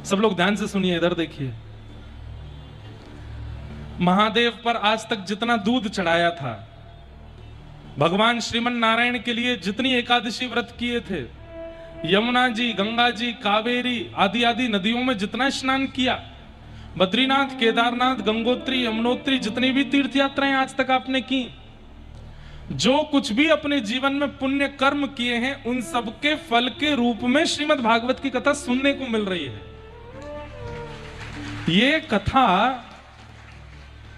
सब लोग ध्यान से सुनिए, इधर देखिए। महादेव पर आज तक जितना दूध चढ़ाया था, भगवान श्रीमन नारायण के लिए जितनी एकादशी व्रत किए थे, यमुना जी, गंगा जी, कावेरी आदि आदि नदियों में जितना स्नान किया, बद्रीनाथ, केदारनाथ, गंगोत्री, यमुनोत्री, जितनी भी तीर्थ यात्राएं आज तक आपने की, जो कुछ भी अपने जीवन में पुण्य कर्म किए हैं, उन सब के फल के रूप में श्रीमद् भागवत की कथा सुनने को मिल रही है।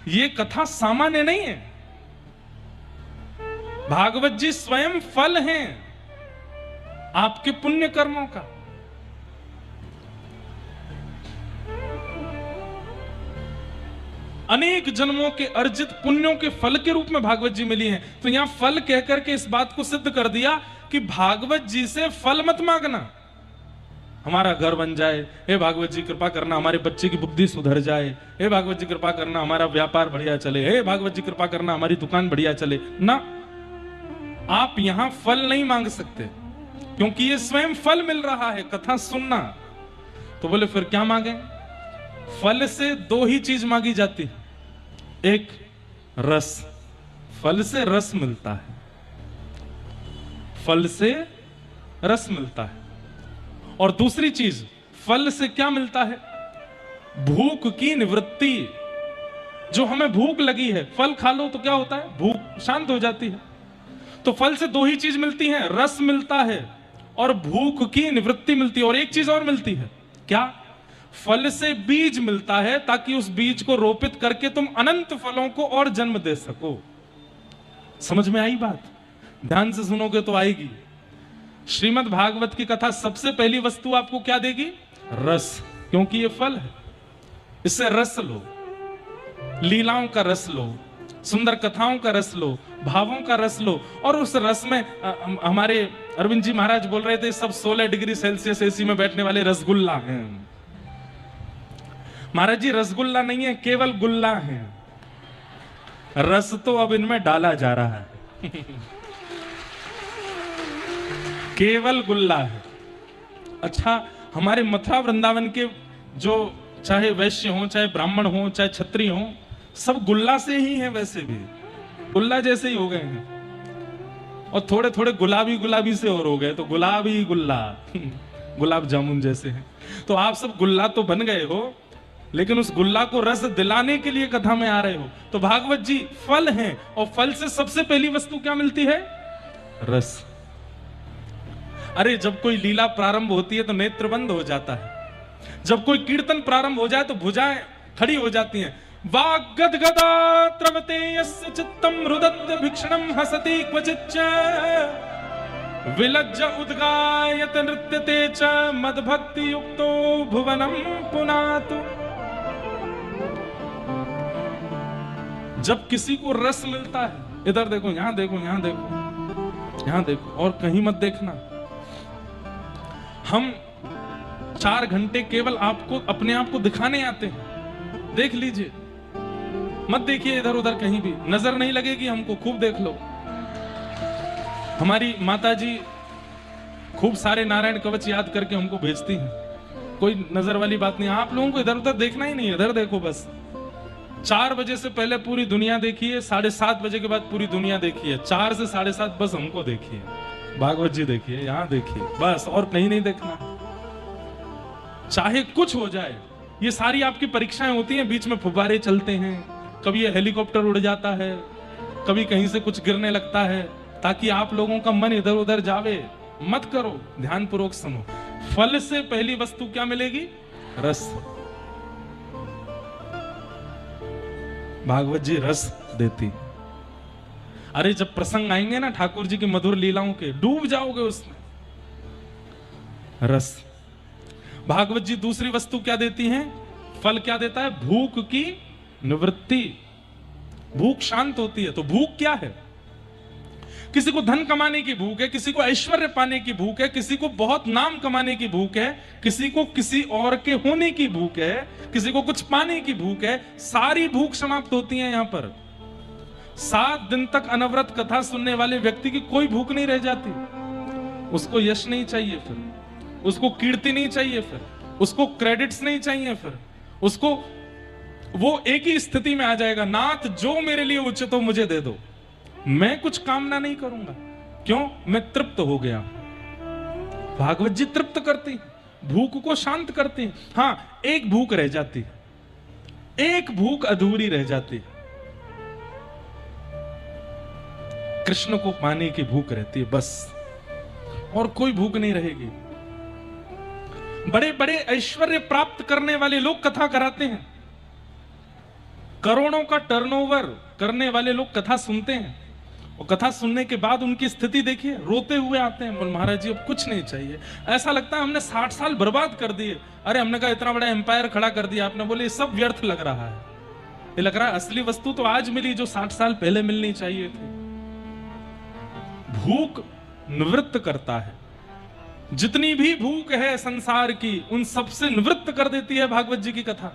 ये कथा सामान्य नहीं है। भागवत जी स्वयं फल हैं आपके पुण्य कर्मों का। अनेक जन्मों के अर्जित पुण्यों के फल के रूप में भागवत जी मिली हैं। तो यहां फल कहकर के इस बात को सिद्ध कर दिया कि भागवत जी से फल मत मांगना। हमारा घर बन जाए, हे भागवत जी कृपा करना हमारे बच्चे की बुद्धि सुधर जाए, हे भागवत जी कृपा करना हमारा व्यापार बढ़िया चले, हे भागवत जी कृपा करना हमारी दुकान बढ़िया चले ना। आप यहां फल नहीं मांग सकते, क्योंकि ये स्वयं फल मिल रहा है कथा सुनना। तो बोले फिर क्या मांगे? फल से दो ही चीज मांगी जाती है, एक रस, फल से रस मिलता है, फल से रस मिलता है। और दूसरी चीज फल से क्या मिलता है? भूख की निवृत्ति। जो हमें भूख लगी है, फल खा लो तो क्या होता है? भूख शांत हो जाती है। तो फल से दो ही चीज मिलती है, रस मिलता है और भूख की निवृत्ति मिलती है। और एक चीज और मिलती है, क्या? फल से बीज मिलता है, ताकि उस बीज को रोपित करके तुम अनंत फलों को और जन्म दे सको। समझ में आई बात? ध्यान से सुनोगे तो आएगी। श्रीमद् भागवत की कथा सबसे पहली वस्तु आपको क्या देगी? रस, क्योंकि ये फल है। इससे रस लो, लीलाओं का रस लो, सुंदर कथाओं का रस लो, भावों का रस लो। और उस रस में हमारे अरविंद जी महाराज बोल रहे थे, सब 16 डिग्री सेल्सियस एसी में बैठने वाले रसगुल्ला हैं। महाराज जी रसगुल्ला नहीं है, केवल गुल्ला है। रस तो अब इनमें डाला जा रहा है। केवल गुल्ला है। अच्छा, हमारे मथुरा वृंदावन के जो चाहे वैश्य हो, चाहे ब्राह्मण हो, चाहे क्षत्रिय हो, सब गुल्ला से ही हैं। वैसे भी गुल्ला जैसे ही हो गए हैं, और थोड़े थोड़े गुलाबी गुलाबी से और हो गए, तो गुलाबी गुल्ला गुलाब जामुन जैसे हैं। तो आप सब गुल्ला तो बन गए हो, लेकिन उस गुल्ला को रस दिलाने के लिए कथा में आ रहे हो। तो भागवत जी फल हैं, और फल से सबसे पहली वस्तु क्या मिलती है? रस। अरे जब कोई लीला प्रारंभ होती है तो नेत्र बंद हो जाता है। जब कोई कीर्तन प्रारंभ हो जाए तो भुजाएं खड़ी हो जाती हैं। वाग्गदगदा त्रवते यस्य चित्तम रुदद् भिक्षणम हसति क्वचिच्च विलज्ज उद्गायत नृत्यते च मद्भक्ति युक्तो भुवनम पुनातु। जब किसी को रस मिलता है, इधर देखो, यहां देखो, यहां देखो, यहां देखो, और कहीं मत देखना। हम 4 घंटे केवल आपको अपने आप को दिखाने आते हैं। देख लीजिए, मत देखिए इधर उधर कहीं भी, नजर नहीं लगेगी हमको, खूब देख लो। हमारी माता जी खूब सारे नारायण कवच याद करके हमको भेजती हैं। कोई नजर वाली बात नहीं, आप लोगों को इधर उधर देखना ही नहीं, इधर देखो बस। 4 बजे से पहले पूरी दुनिया देखिए, 7:30 बजे के बाद पूरी दुनिया देखिए, 4 से 7:30 बस हमको देखिए, भागवत जी देखिए, यहां देखिए, बस और कहीं नहीं देखना। चाहे कुछ हो जाए, ये सारी आपकी परीक्षाएं होती हैं। बीच में फुब्बारे चलते हैं, कभी ये हेलीकॉप्टर उड़ जाता है, कभी कहीं से कुछ गिरने लगता है, ताकि आप लोगों का मन इधर उधर जावे। मत करो, ध्यान पूर्वक सुनो। फल से पहली वस्तु क्या मिलेगी? रस। भागवत जी रस देती। अरे जब प्रसंग आएंगे ना ठाकुर जी की मधुर लीलाओं के, डूब जाओगे उसमें। रस। भागवत जी दूसरी वस्तु क्या देती हैं? फल क्या देता है? भूख की निवृत्ति। भूख शांत होती है। तो भूख क्या है? किसी को धन कमाने की भूख है, किसी को ऐश्वर्य पाने की भूख है, किसी को बहुत नाम कमाने की भूख है, किसी को किसी और के होने की भूख है, किसी को कुछ पाने की भूख है। सारी भूख समाप्त होती है यहां पर। 7 दिन तक अनवरत कथा सुनने वाले व्यक्ति की कोई भूख नहीं रह जाती। उसको यश नहीं चाहिए, फिर उसको कीर्ति नहीं चाहिए, फिर उसको क्रेडिट्स नहीं चाहिए, फिर उसको वो एक ही स्थिति में आ जाएगा, नाथ जो मेरे लिए उचित हो मुझे दे दो, मैं कुछ कामना नहीं करूंगा। क्यों? मैं तृप्त हो गया। भागवत जी तृप्त करती, भूख को शांत करती। हां, एक भूख रह जाती, एक भूख अधूरी रह जाती, कृष्ण को पाने की भूख रहती है बस, और कोई भूख नहीं रहेगी। बड़े बड़े ऐश्वर्य प्राप्त करने वाले लोग कथा कराते हैं, करोड़ों का टर्नओवर करने वाले लोग कथा सुनते हैं, और कथा सुनने के बाद उनकी स्थिति देखिए, रोते हुए आते हैं, बोल महाराज जी अब कुछ नहीं चाहिए। ऐसा लगता है हमने 60 साल बर्बाद कर दिए। अरे हमने कहा इतना बड़ा एम्पायर खड़ा कर दिया आपने, बोले ये सब व्यर्थ लग रहा है। ये लग रहा है असली वस्तु तो आज मिली जो 60 साल पहले मिलनी चाहिए थी। भूख निवृत्त करता है, जितनी भी भूख है संसार की उन सबसे निवृत्त कर देती है भागवत जी की कथा।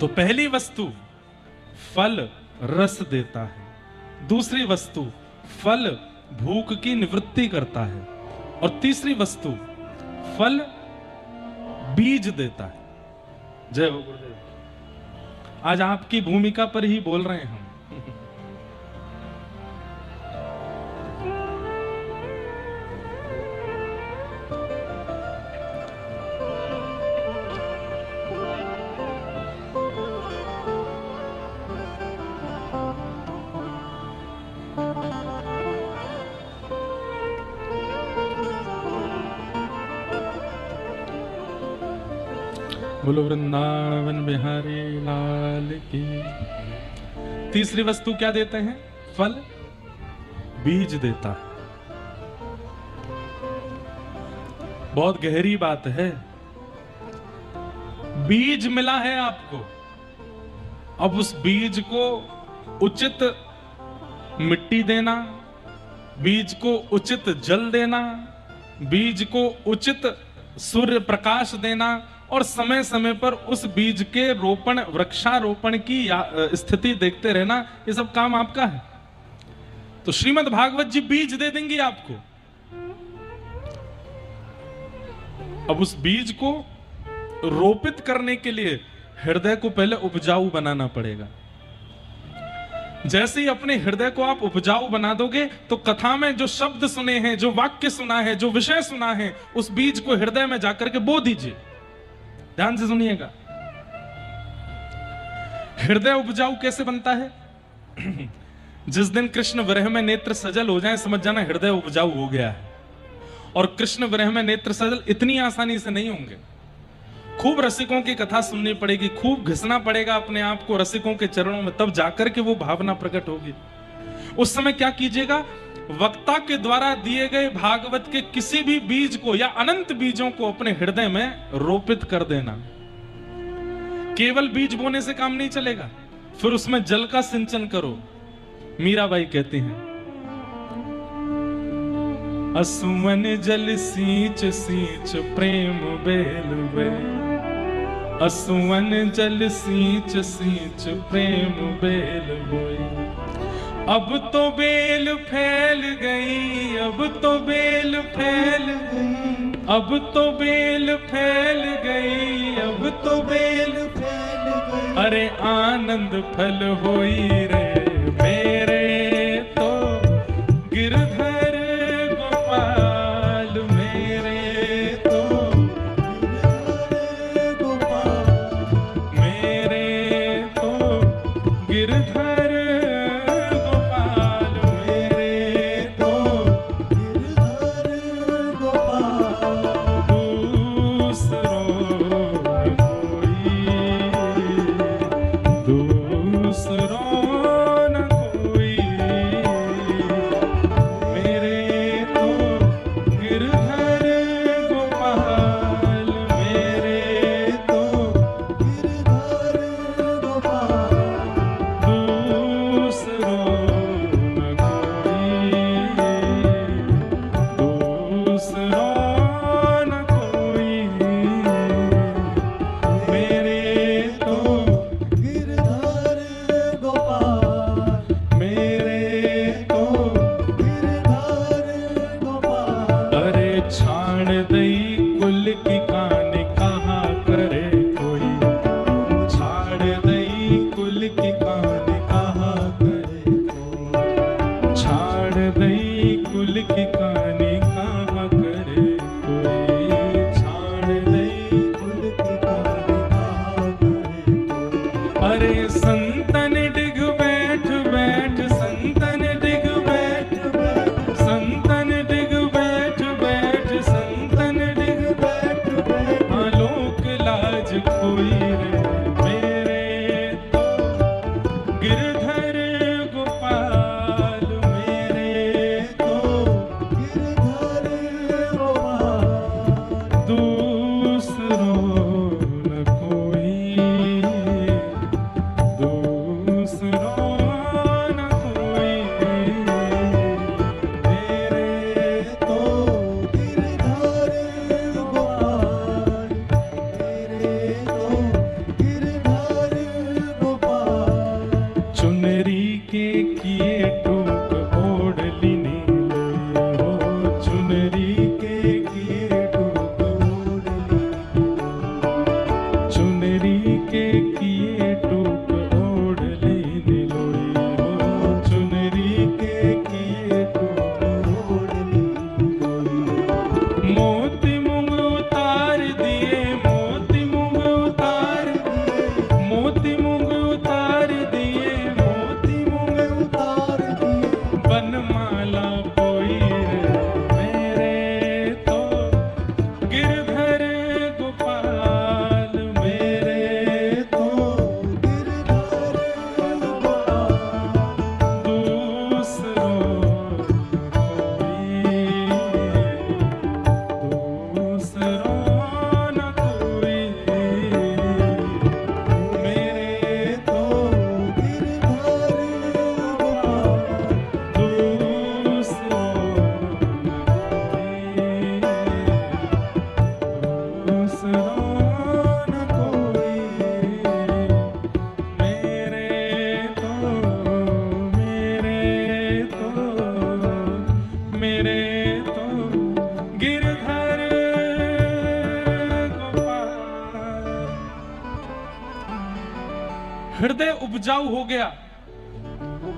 तो पहली वस्तु फल रस देता है, दूसरी वस्तु फल भूख की निवृत्ति करता है, और तीसरी वस्तु फल बीज देता है। जय हो गुरुदेव। आज आपकी भूमिका पर ही बोल रहे हैं हम। बोलो वृंदावन बिहारी लाल की। तीसरी वस्तु क्या देते हैं? फल बीज देता है। बहुत गहरी बात है। बीज मिला है आपको, अब उस बीज को उचित मिट्टी देना, बीज को उचित जल देना, बीज को उचित सूर्य प्रकाश देना, और समय समय पर उस बीज के रोपण वृक्षारोपण की स्थिति देखते रहना, ये सब काम आपका है। तो श्रीमद् भागवत जी बीज दे देंगे आपको। अब उस बीज को रोपित करने के लिए हृदय को पहले उपजाऊ बनाना पड़ेगा। जैसे ही अपने हृदय को आप उपजाऊ बना दोगे तो कथा में जो शब्द सुने हैं, जो वाक्य सुना है, जो विषय सुना है, उस बीज को हृदय में जाकर के बो दीजिए। ध्यान से सुनिएगा। हृदय उपजाऊ कैसे बनता है? जिस दिन कृष्ण विरह में नेत्र सजल हो जाए, समझ जाना हृदय उपजाऊ हो गया है। और कृष्ण विरह में नेत्र सजल इतनी आसानी से नहीं होंगे। खूब रसिकों की कथा सुननी पड़ेगी, खूब घिसना पड़ेगा अपने आप को रसिकों के चरणों में, तब जाकर के वो भावना प्रकट होगी। उस समय क्या कीजिएगा? वक्ता के द्वारा दिए गए भागवत के किसी भी बीज को या अनंत बीजों को अपने हृदय में रोपित कर देना। केवल बीज बोने से काम नहीं चलेगा, फिर उसमें जल का सिंचन करो। मीराबाई कहती हैं, असुवन जल सींच सींच प्रेम बेल वे, असुवन जल सींच सींच प्रेम बेल बोई। अब तो बेल फैल गई, अब तो बेल फैल गई, अब तो बेल फैल गई, अब तो बेल फैल गई। अरे आनंद फल होई रे मेरे तो गिरधर गोपाल, मेरे तो गिरधर गोपाल, मेरे तो गिरधर दूसरों छाड़ दई कुल की कान कहा करे कोई, छाड़ दई कुल की कान कहा करे कोई, छाड़ दई कुल की कान कहा करे कोई, छाड़ दई कुल की कान कहा करे कोई। अरे संतन डिग बैठ बैठ, संतन डिग बैठ बैठ, संतन डिग बैठ बैठ, संतन डिग बैठ बैठ, आलोक लाज कोई रे मेरे तो गिरधर गोपाल, मेरे तो गिरधर गोपाल, दूसरो न कोई, दूसरो न कोई, मेरे तो गिरधर गोपाल, मेरे तो गिरधर गोपाल। चुनरी के किए टूक ओढ़ लीनी लोई हो, चुनरी के किए टूक ओढ़ लीनी, चुनरी के किए टूक ओढ़ लीनी लोई हो, चुनरी के किए टूक ओढ़ लीनी लोई। मोती मूंग उतार दिए, मोती मूंग उतार दिए, मोती मूंग उतार दिए, मोती मूंग उतार दिए, बनमाला कोई रे मेरे तो गिरधर गोपाल, मेरे तो गिरधर गोपाल, दूसरो दूसरो न कोई, मेरे तो गिरधर गोपाल, दूसरो न कोई, दूसरो न कोई, मेरे तो मेरे तो गिरधर गोपाल। हृदय उपजाऊ हो गया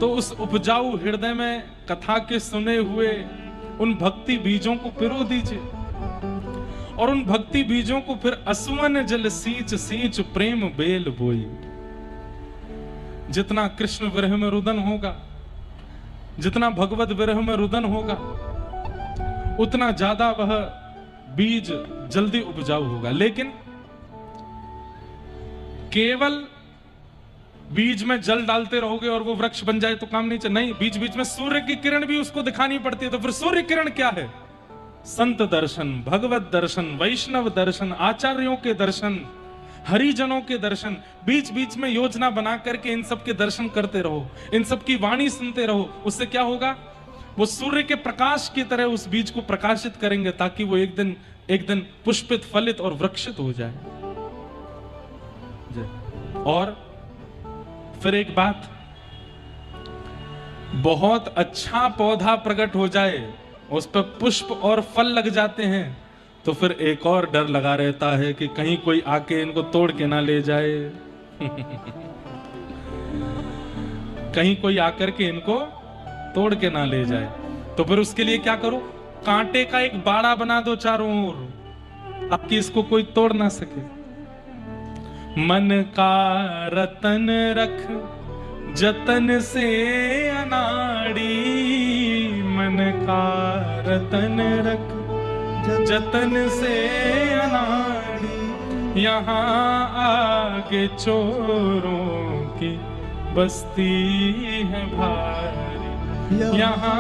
तो उस उपजाऊ हृदय में कथा के सुने हुए उन भक्ति बीजों को पिरो दीजिए, और उन भक्ति बीजों को फिर असुवन जल सींच सींच प्रेम बेल बोई। जितना कृष्ण विरह में रुदन होगा, जितना भगवत विरह में रुदन होगा, उतना ज्यादा वह बीज जल्दी उपजाऊ होगा। लेकिन केवल बीज में जल डालते रहोगे और वो वृक्ष बन जाए तो काम नहीं चल, नहीं, बीच बीच में सूर्य की किरण भी उसको दिखानी पड़ती है। तो फिर सूर्य किरण क्या है? संत दर्शन, भगवत दर्शन, वैष्णव दर्शन, आचार्यों के दर्शन, हरिजनों के दर्शन। बीच बीच में योजना बना करके इन सब के दर्शन करते रहो, इन सब की वाणी सुनते रहो। उससे क्या होगा? वो सूर्य के प्रकाश की तरह उस बीज को प्रकाशित करेंगे, ताकि वो एक दिन पुष्पित, फलित और वृक्षित हो जाए। और फिर एक बात, बहुत अच्छा पौधा प्रकट हो जाए, उस पर पुष्प और फल लग जाते हैं, तो फिर एक और डर लगा रहता है कि कहीं कोई आके इनको तोड़ के ना ले जाए। कहीं कोई आकर के इनको तोड़ के ना ले जाए। तो फिर उसके लिए क्या करो? कांटे का एक बाड़ा बना दो चारों ओर, ताकि इसको कोई तोड़ ना सके। मन का रतन रख जतन से अनाड़ी, मन का रतन रख जतन से अनाड़ी, यहाँ आगे चोरों की बस्ती है भारी, यहाँ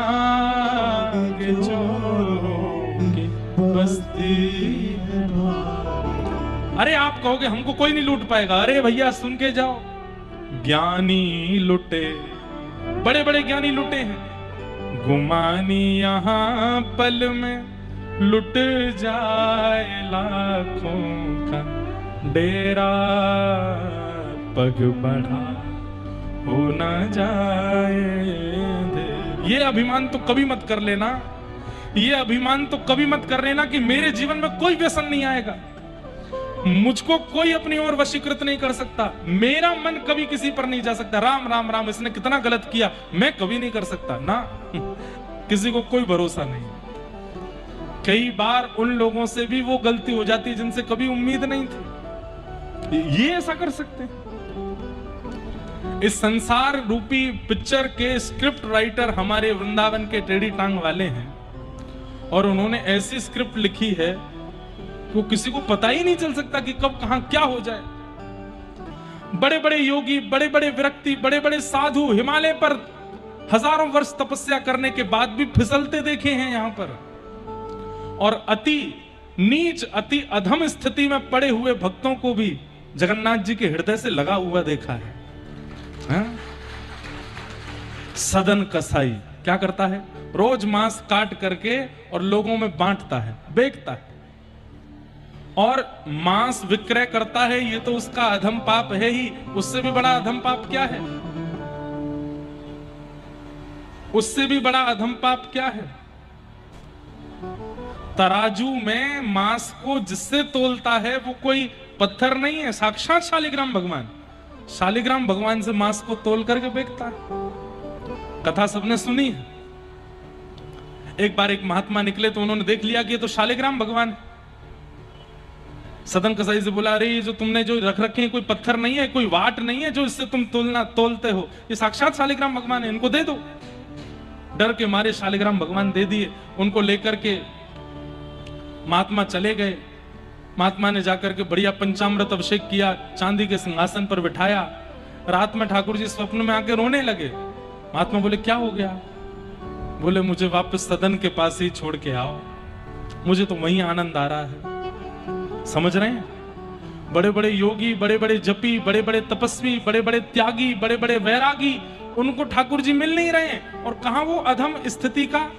आगे चोरों की बस्ती है भारी। अरे आप कहोगे हमको कोई नहीं लूट पाएगा। अरे भैया सुन के जाओ, ज्ञानी लुटे, बड़े बड़े ज्ञानी लुटे हैं। गुमानी यहाँ पल में लुट जाए लाखों का डेरा, पग बढ़ा हो न जाए। ये अभिमान तो कभी मत कर लेना ये अभिमान तो कभी मत कर लेना कि मेरे जीवन में कोई व्यसन नहीं आएगा, मुझको कोई अपनी ओर वशीकृत नहीं कर सकता, मेरा मन कभी किसी पर नहीं जा सकता। राम राम राम, इसने कितना गलत किया, मैं कभी नहीं कर सकता ना। किसी को कोई भरोसा नहीं। कई बार उन लोगों से भी वो गलती हो जाती है जिनसे कभी उम्मीद नहीं थी। ये ऐसा कर सकते हैं। इस संसार रूपी पिक्चर के स्क्रिप्ट राइटर हमारे वृंदावन के टेढ़ी टांग वाले हैं, और उन्होंने ऐसी स्क्रिप्ट लिखी है कि किसी को पता ही नहीं चल सकता कि कब कहां क्या हो जाए। बड़े बड़े योगी, बड़े बड़े व्यक्ति, बड़े बड़े साधु हिमालय पर हजारों वर्ष तपस्या करने के बाद भी फिसलते देखे हैं यहां पर, और अति नीच, अति अधम स्थिति में पड़े हुए भक्तों को भी जगन्नाथ जी के हृदय से लगा हुआ देखा है। सदन कसाई क्या करता है? रोज मांस काट करके और लोगों में बांटता है, बेचता है, और मांस विक्रय करता है। ये तो उसका अधम पाप है ही। उससे भी बड़ा अधम पाप क्या है? उससे भी बड़ा अधम पाप क्या है? तराजू में मांस को जिससे तोलता है वो कोई पत्थर नहीं है, साक्षात शालिग्राम भगवान। शालिग्राम भगवान से मांस को तोल करके बेचता है। कथा सबने सुनी है। एक बार एक महात्मा निकले तो उन्होंने देख लिया कि ये तो शालिग्राम भगवान है। सदन कसाई से बोला, अरे ये जो तुमने जो रख रखे हैं कोई पत्थर नहीं है, कोई वाट नहीं है जो इससे तुम तोलते हो, ये साक्षात शालिग्राम भगवान है, इनको दे दो। डर के मारे शालिग्राम भगवान दे दिए। उनको लेकर के महात्मा चले गए। महात्मा ने जाकर के बढ़िया पंचामृत अभिषेक किया, चांदी के सिंहासन पर बिठाया। रात में ठाकुर जी स्वप्न में आके रोने लगे। महात्मा बोले, क्या हो गया? बोले, मुझे वापस सदन के पास ही छोड़ के आओ, मुझे तो वहीं आनंद आ रहा है। समझ रहे हैं? बड़े बड़े योगी, बड़े बड़े जपी, बड़े बड़े तपस्वी, बड़े बड़े त्यागी, बड़े बड़े वैरागी, उनको ठाकुर जी मिल नहीं रहे हैं। और कहां वो अधम स्थिति का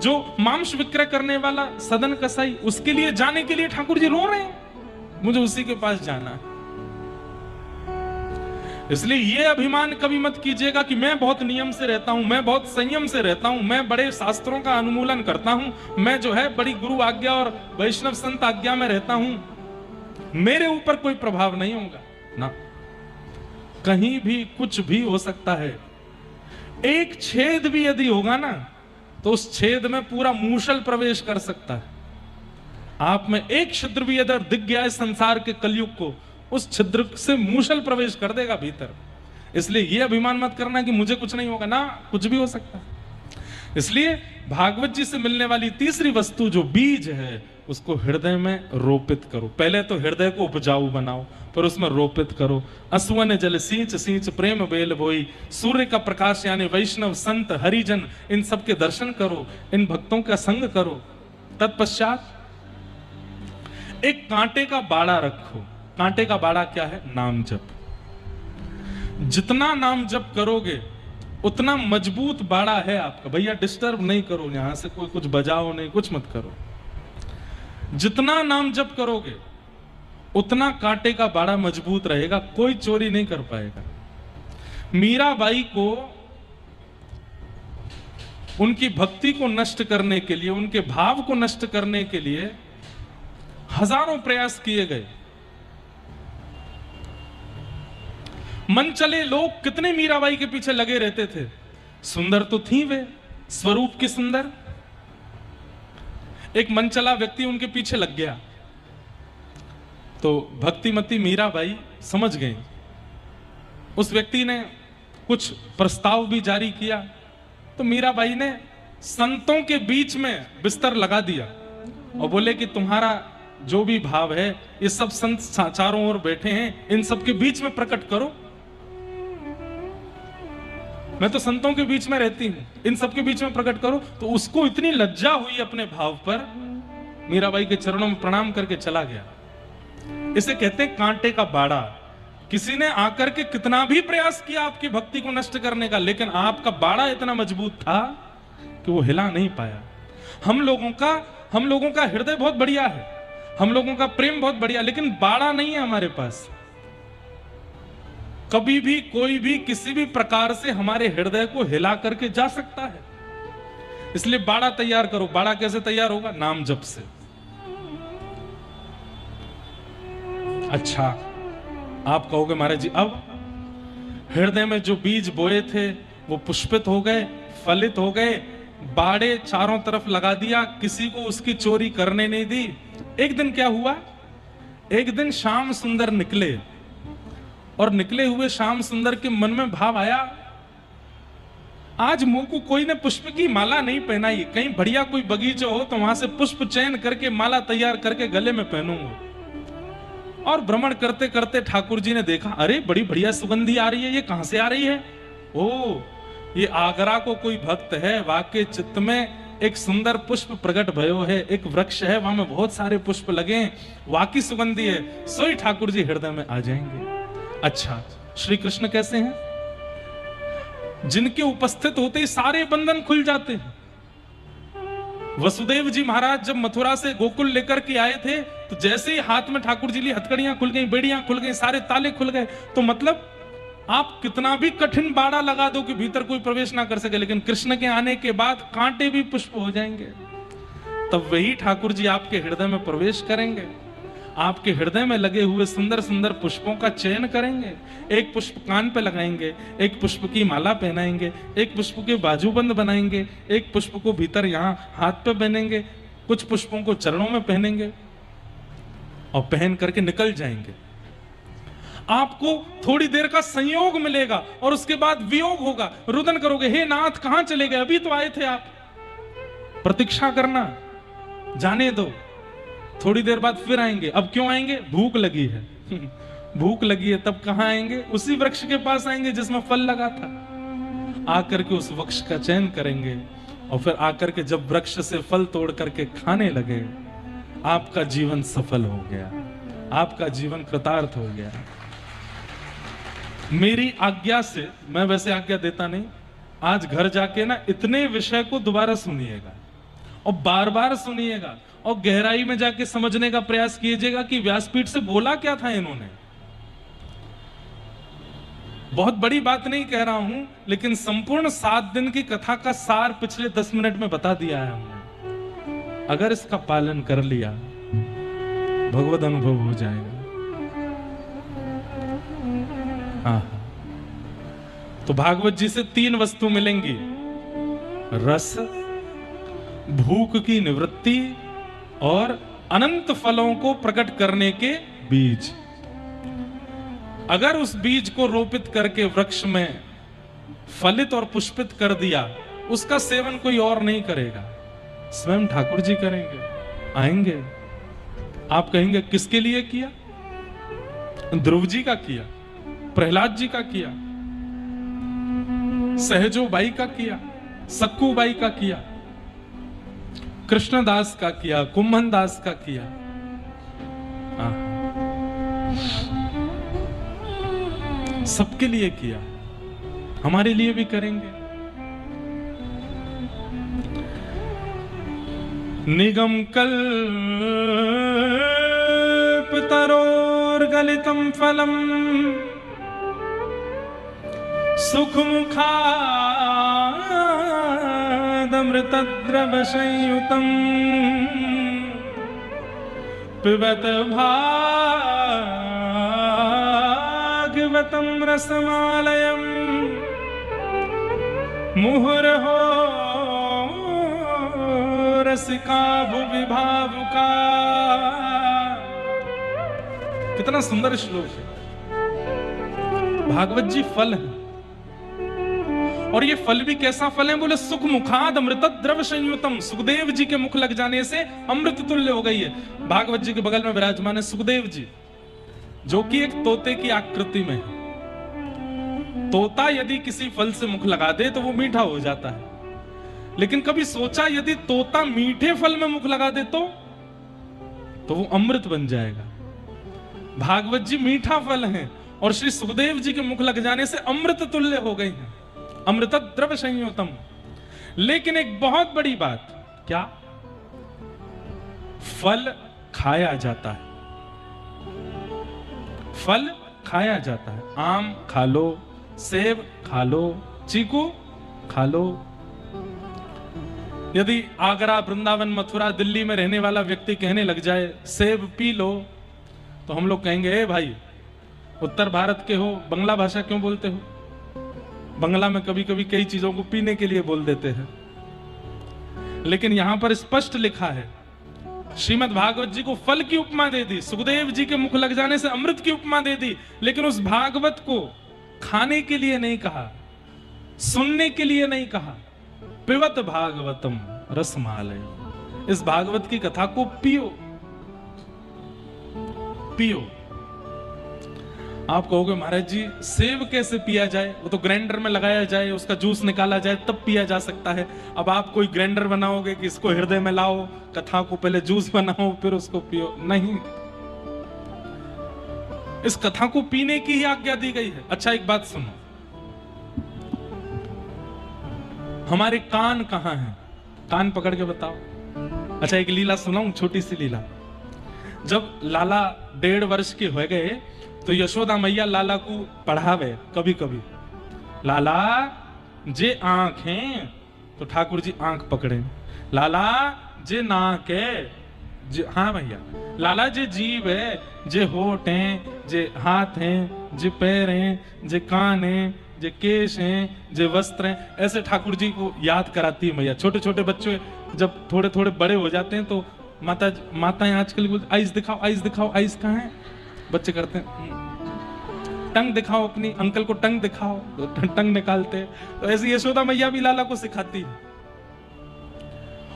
जो मांस विक्रय करने वाला सदन कसाई, उसके लिए जाने के लिए ठाकुर जी रो रहे हैं, मुझे उसी के पास जाना है। इसलिए ये अभिमान कभी मत कीजिएगा कि मैं बहुत नियम से रहता हूं, मैं बहुत संयम से रहता हूं, मैं बड़े शास्त्रों का अनुमूलन करता हूं, मैं जो है बड़ी गुरु आज्ञा और वैष्णव संत आज्ञा में रहता हूं, मेरे ऊपर कोई प्रभाव नहीं होगा ना। कहीं भी कुछ भी हो सकता है। एक छेद भी यदि होगा ना तो उस छेद में पूरा मूषल प्रवेश कर सकता है। आप में एक छिद्र भी यदि दिख गया है संसार के कलयुग को, उस छिद्र से मूषल प्रवेश कर देगा भीतर। इसलिए यह अभिमान मत करना कि मुझे कुछ नहीं होगा ना, कुछ भी हो सकता है। इसलिए भागवत जी से मिलने वाली तीसरी वस्तु जो बीज है, उसको हृदय में रोपित करो। पहले तो हृदय को उपजाऊ बनाओ, पर उसमें रोपित करो। असुवन जल सींच सींच प्रेम बेल बोई, सूर्य का प्रकाश यानी वैष्णव संत हरिजन, इन सब के दर्शन करो, इन भक्तों का संग करो। तत्पश्चात एक कांटे का बाड़ा रखो। कांटे का बाड़ा क्या है? नाम जप। जितना नाम जप करोगे उतना मजबूत बाड़ा है आपका। भैया डिस्टर्ब नहीं करो, यहां से कोई कुछ बजाओ नहीं, कुछ मत करो। जितना नाम जप करोगे उतना कांटे का बाड़ा मजबूत रहेगा, कोई चोरी नहीं कर पाएगा। मीराबाई को उनकी भक्ति को नष्ट करने के लिए, उनके भाव को नष्ट करने के लिए हजारों प्रयास किए गए। मन चले लोग कितने मीराबाई के पीछे लगे रहते थे। सुंदर तो थी वे, स्वरूप की सुंदर। एक मनचला व्यक्ति उनके पीछे लग गया तो भक्तिमती मीराबाई समझ गई। उस व्यक्ति ने कुछ प्रस्ताव भी जारी किया तो मीराबाई ने संतों के बीच में बिस्तर लगा दिया और बोले कि तुम्हारा जो भी भाव है, ये सब संत चारों ओर बैठे हैं, इन सब के बीच में प्रकट करो। मैं तो संतों के बीच में रहती हूं, इन सब के बीच में प्रकट करो। तो उसको इतनी लज्जा हुई अपने भाव पर, मीराबाई के चरणों में प्रणाम करके चला गया। इसे कहते हैं कांटे का बाड़ा। किसी ने आकर के कितना भी प्रयास किया आपकी भक्ति को नष्ट करने का, लेकिन आपका बाड़ा इतना मजबूत था कि वो हिला नहीं पाया। हम लोगों का हृदय बहुत बढ़िया है, हम लोगों का प्रेम बहुत बढ़िया, लेकिन बाड़ा नहीं है हमारे पास। कभी भी कोई भी किसी भी प्रकार से हमारे हृदय को हिला करके जा सकता है। इसलिए बाड़ा तैयार करो। बाड़ा कैसे तैयार होगा? नाम जप से। अच्छा, आप कहोगे महाराज जी अब हृदय में जो बीज बोए थे वो पुष्पित हो गए, फलित हो गए, बाड़े चारों तरफ लगा दिया, किसी को उसकी चोरी करने नहीं दी। एक दिन क्या हुआ? एक दिन श्याम सुंदर निकले और निकले हुए श्याम सुंदर के मन में भाव आया, आज मुंह को कोई ने पुष्प की माला नहीं पहनाई, कहीं बढ़िया कोई बगीचा हो तो वहां से पुष्प चयन करके माला तैयार करके गले में पहनूंगा। और भ्रमण करते करते ठाकुर जी ने देखा, अरे बड़ी बढ़िया सुगंधी आ रही है, ये कहां से आ रही है? ओ, ये आगरा को कोई भक्त है, वाके चित्त में एक सुंदर पुष्प प्रकट भयो है, एक वृक्ष है वहां में बहुत सारे पुष्प लगे, वाकी सुगंधी है, सोई ठाकुर जी हृदय में आ जाएंगे। अच्छा, श्री कृष्ण कैसे हैं? जिनके उपस्थित होते ही सारे बंधन खुल जाते हैं। वसुदेव जी महाराज जब मथुरा से गोकुल लेकर के आए थे तो जैसे ही हाथ में ठाकुर जी ली, हथकड़ियां खुल गई, बेड़ियां खुल गई, सारे ताले खुल गए। तो मतलब आप कितना भी कठिन बाड़ा लगा दो कि भीतर कोई प्रवेश ना कर सके, लेकिन कृष्ण के आने के बाद कांटे भी पुष्प हो जाएंगे। तब वही ठाकुर जी आपके हृदय में प्रवेश करेंगे, आपके हृदय में लगे हुए सुंदर सुंदर पुष्पों का चयन करेंगे, एक पुष्प कान पे लगाएंगे, एक पुष्प की माला पहनाएंगे, एक पुष्प के बाजूबंद बनाएंगे, एक पुष्प को भीतर यहां हाथ पे पहनेंगे, कुछ पुष्पों को चरणों में पहनेंगे और पहन करके निकल जाएंगे। आपको थोड़ी देर का संयोग मिलेगा और उसके बाद वियोग होगा। रुदन करोगे, हे नाथ कहां चले गए, अभी तो आए थे आप। प्रतीक्षा करना, जाने दो, थोड़ी देर बाद फिर आएंगे। अब क्यों आएंगे? भूख लगी है भूख लगी है, तब कहां आएंगे? उसी वृक्ष के पास आएंगे जिसमें फल लगा था। आकर के उस वृक्ष का चयन करेंगे और फिर आकर के जब वृक्ष से फल तोड़ करके खाने लगे, आपका जीवन सफल हो गया, आपका जीवन कृतार्थ हो गया। मेरी आज्ञा से, मैं वैसे आज्ञा देता नहीं, आज घर जाके ना इतने विषय को दोबारा सुनिएगा और बार बार सुनिएगा और गहराई में जाके समझने का प्रयास कीजिएगा कि व्यासपीठ से बोला क्या था इन्होंने। बहुत बड़ी बात नहीं कह रहा हूं, लेकिन संपूर्ण 7 दिन की कथा का सार पिछले 10 मिनट में बता दिया है हमने। अगर इसका पालन कर लिया, भगवत अनुभव हो जाएगा। हाँ, तो भागवत जी से 3 वस्तु मिलेंगी: रस, भूख की निवृत्ति और अनंत फलों को प्रकट करने के बीज। अगर उस बीज को रोपित करके वृक्ष में फलित और पुष्पित कर दिया, उसका सेवन कोई और नहीं करेगा, स्वयं ठाकुर जी करेंगे, आएंगे। आप कहेंगे किसके लिए किया? ध्रुव जी का किया, प्रहलाद जी का किया, सहजो बाई का किया, सक्कू बाई का किया, कृष्णदास का किया, कुंभन दास का किया। सबके लिए किया, हमारे लिए भी करेंगे। निगम कल्पतरोर्गलितं फलम सुखमुखादमृतद्रव संयुतं पिबत भागवतं रसमालयं मुहुर्हो रसिका भुवि भावुका। कितना सुंदर श्लोक है। भागवत जी फल है, और ये फल भी कैसा फल है? बोले सुख मुखाद अमृत द्रव संयुतम। सुखदेव जी के मुख लग जाने से अमृत तुल्य हो गई है। भागवत जी के बगल में विराजमान है सुखदेव जी, जो कि एक तोते की आकृति में है। तोता यदि किसी फल से मुख लगा दे तो वो मीठा हो जाता है, लेकिन कभी सोचा यदि तोता मीठे फल में मुख लगा दे तो वो अमृत बन जाएगा। भागवत जी मीठा फल है और श्री सुखदेव जी के मुख लग जाने से अमृत तुल्य हो गई है, अमृत द्रव संयुतम। लेकिन एक बहुत बड़ी बात, क्या? फल खाया जाता है, फल खाया जाता है। आम खा लो, सेब खा लो, चीकू खा लो, यदि आगरा, वृंदावन, मथुरा, दिल्ली में रहने वाला व्यक्ति कहने लग जाए सेब पी लो, तो हम लोग कहेंगे ए भाई, उत्तर भारत के हो, बंगला भाषा क्यों बोलते हो? बंगला में कभी कभी कई चीजों को पीने के लिए बोल देते हैं, लेकिन यहां पर स्पष्ट लिखा है, श्रीमद् भागवत जी को फल की उपमा दे दी, सुखदेव जी के मुख लग जाने से अमृत की उपमा दे दी, लेकिन उस भागवत को खाने के लिए नहीं कहा, सुनने के लिए नहीं कहा। पिबत भागवतम रसमालय, इस भागवत की कथा को पियो पियो। आप कहोगे महाराज जी सेब कैसे पिया जाए? वो तो ग्राइंडर में लगाया जाए, उसका जूस निकाला जाए तब पिया जा सकता है। अब आप कोई ग्राइंडर बनाओगे कि इसको हृदय में लाओ, कथा को पहले जूस बनाओ फिर उसको पियो? नहीं, इस कथा को पीने की ही आज्ञा दी गई है। अच्छा एक बात सुनो, हमारे कान कहां हैं? कान पकड़ के बताओ। अच्छा एक लीला सुनाऊं, छोटी सी लीला। जब लाला 1.5 वर्ष के हो गए तो यशोदा मैया लाला को पढ़ावे कभी कभी, लाला जे आंख है, तो ठाकुर जी आंख पकड़े, लाला जे नाक है, जे हाँ भैया, लाला जे जीभ है, जे होठ हैं, जे हाथ हैं, जे पैर हैं, जे कान हैं, जे केश हैं, जे वस्त्र हैं, ऐसे ठाकुर जी को याद कराती है मैया। छोटे छोटे बच्चे जब थोड़े थोड़े बड़े हो जाते हैं तो माताएं आजकल बोलती आइस दिखाओ, आइस दिखाओ, आइस कहाँ है? बच्चे करते हैं टंग दिखाओ, अपनी अंकल को टंग दिखाओ, तो टंग निकालते। तो ऐसी यशोदा मैया भी लाला को सिखाती है।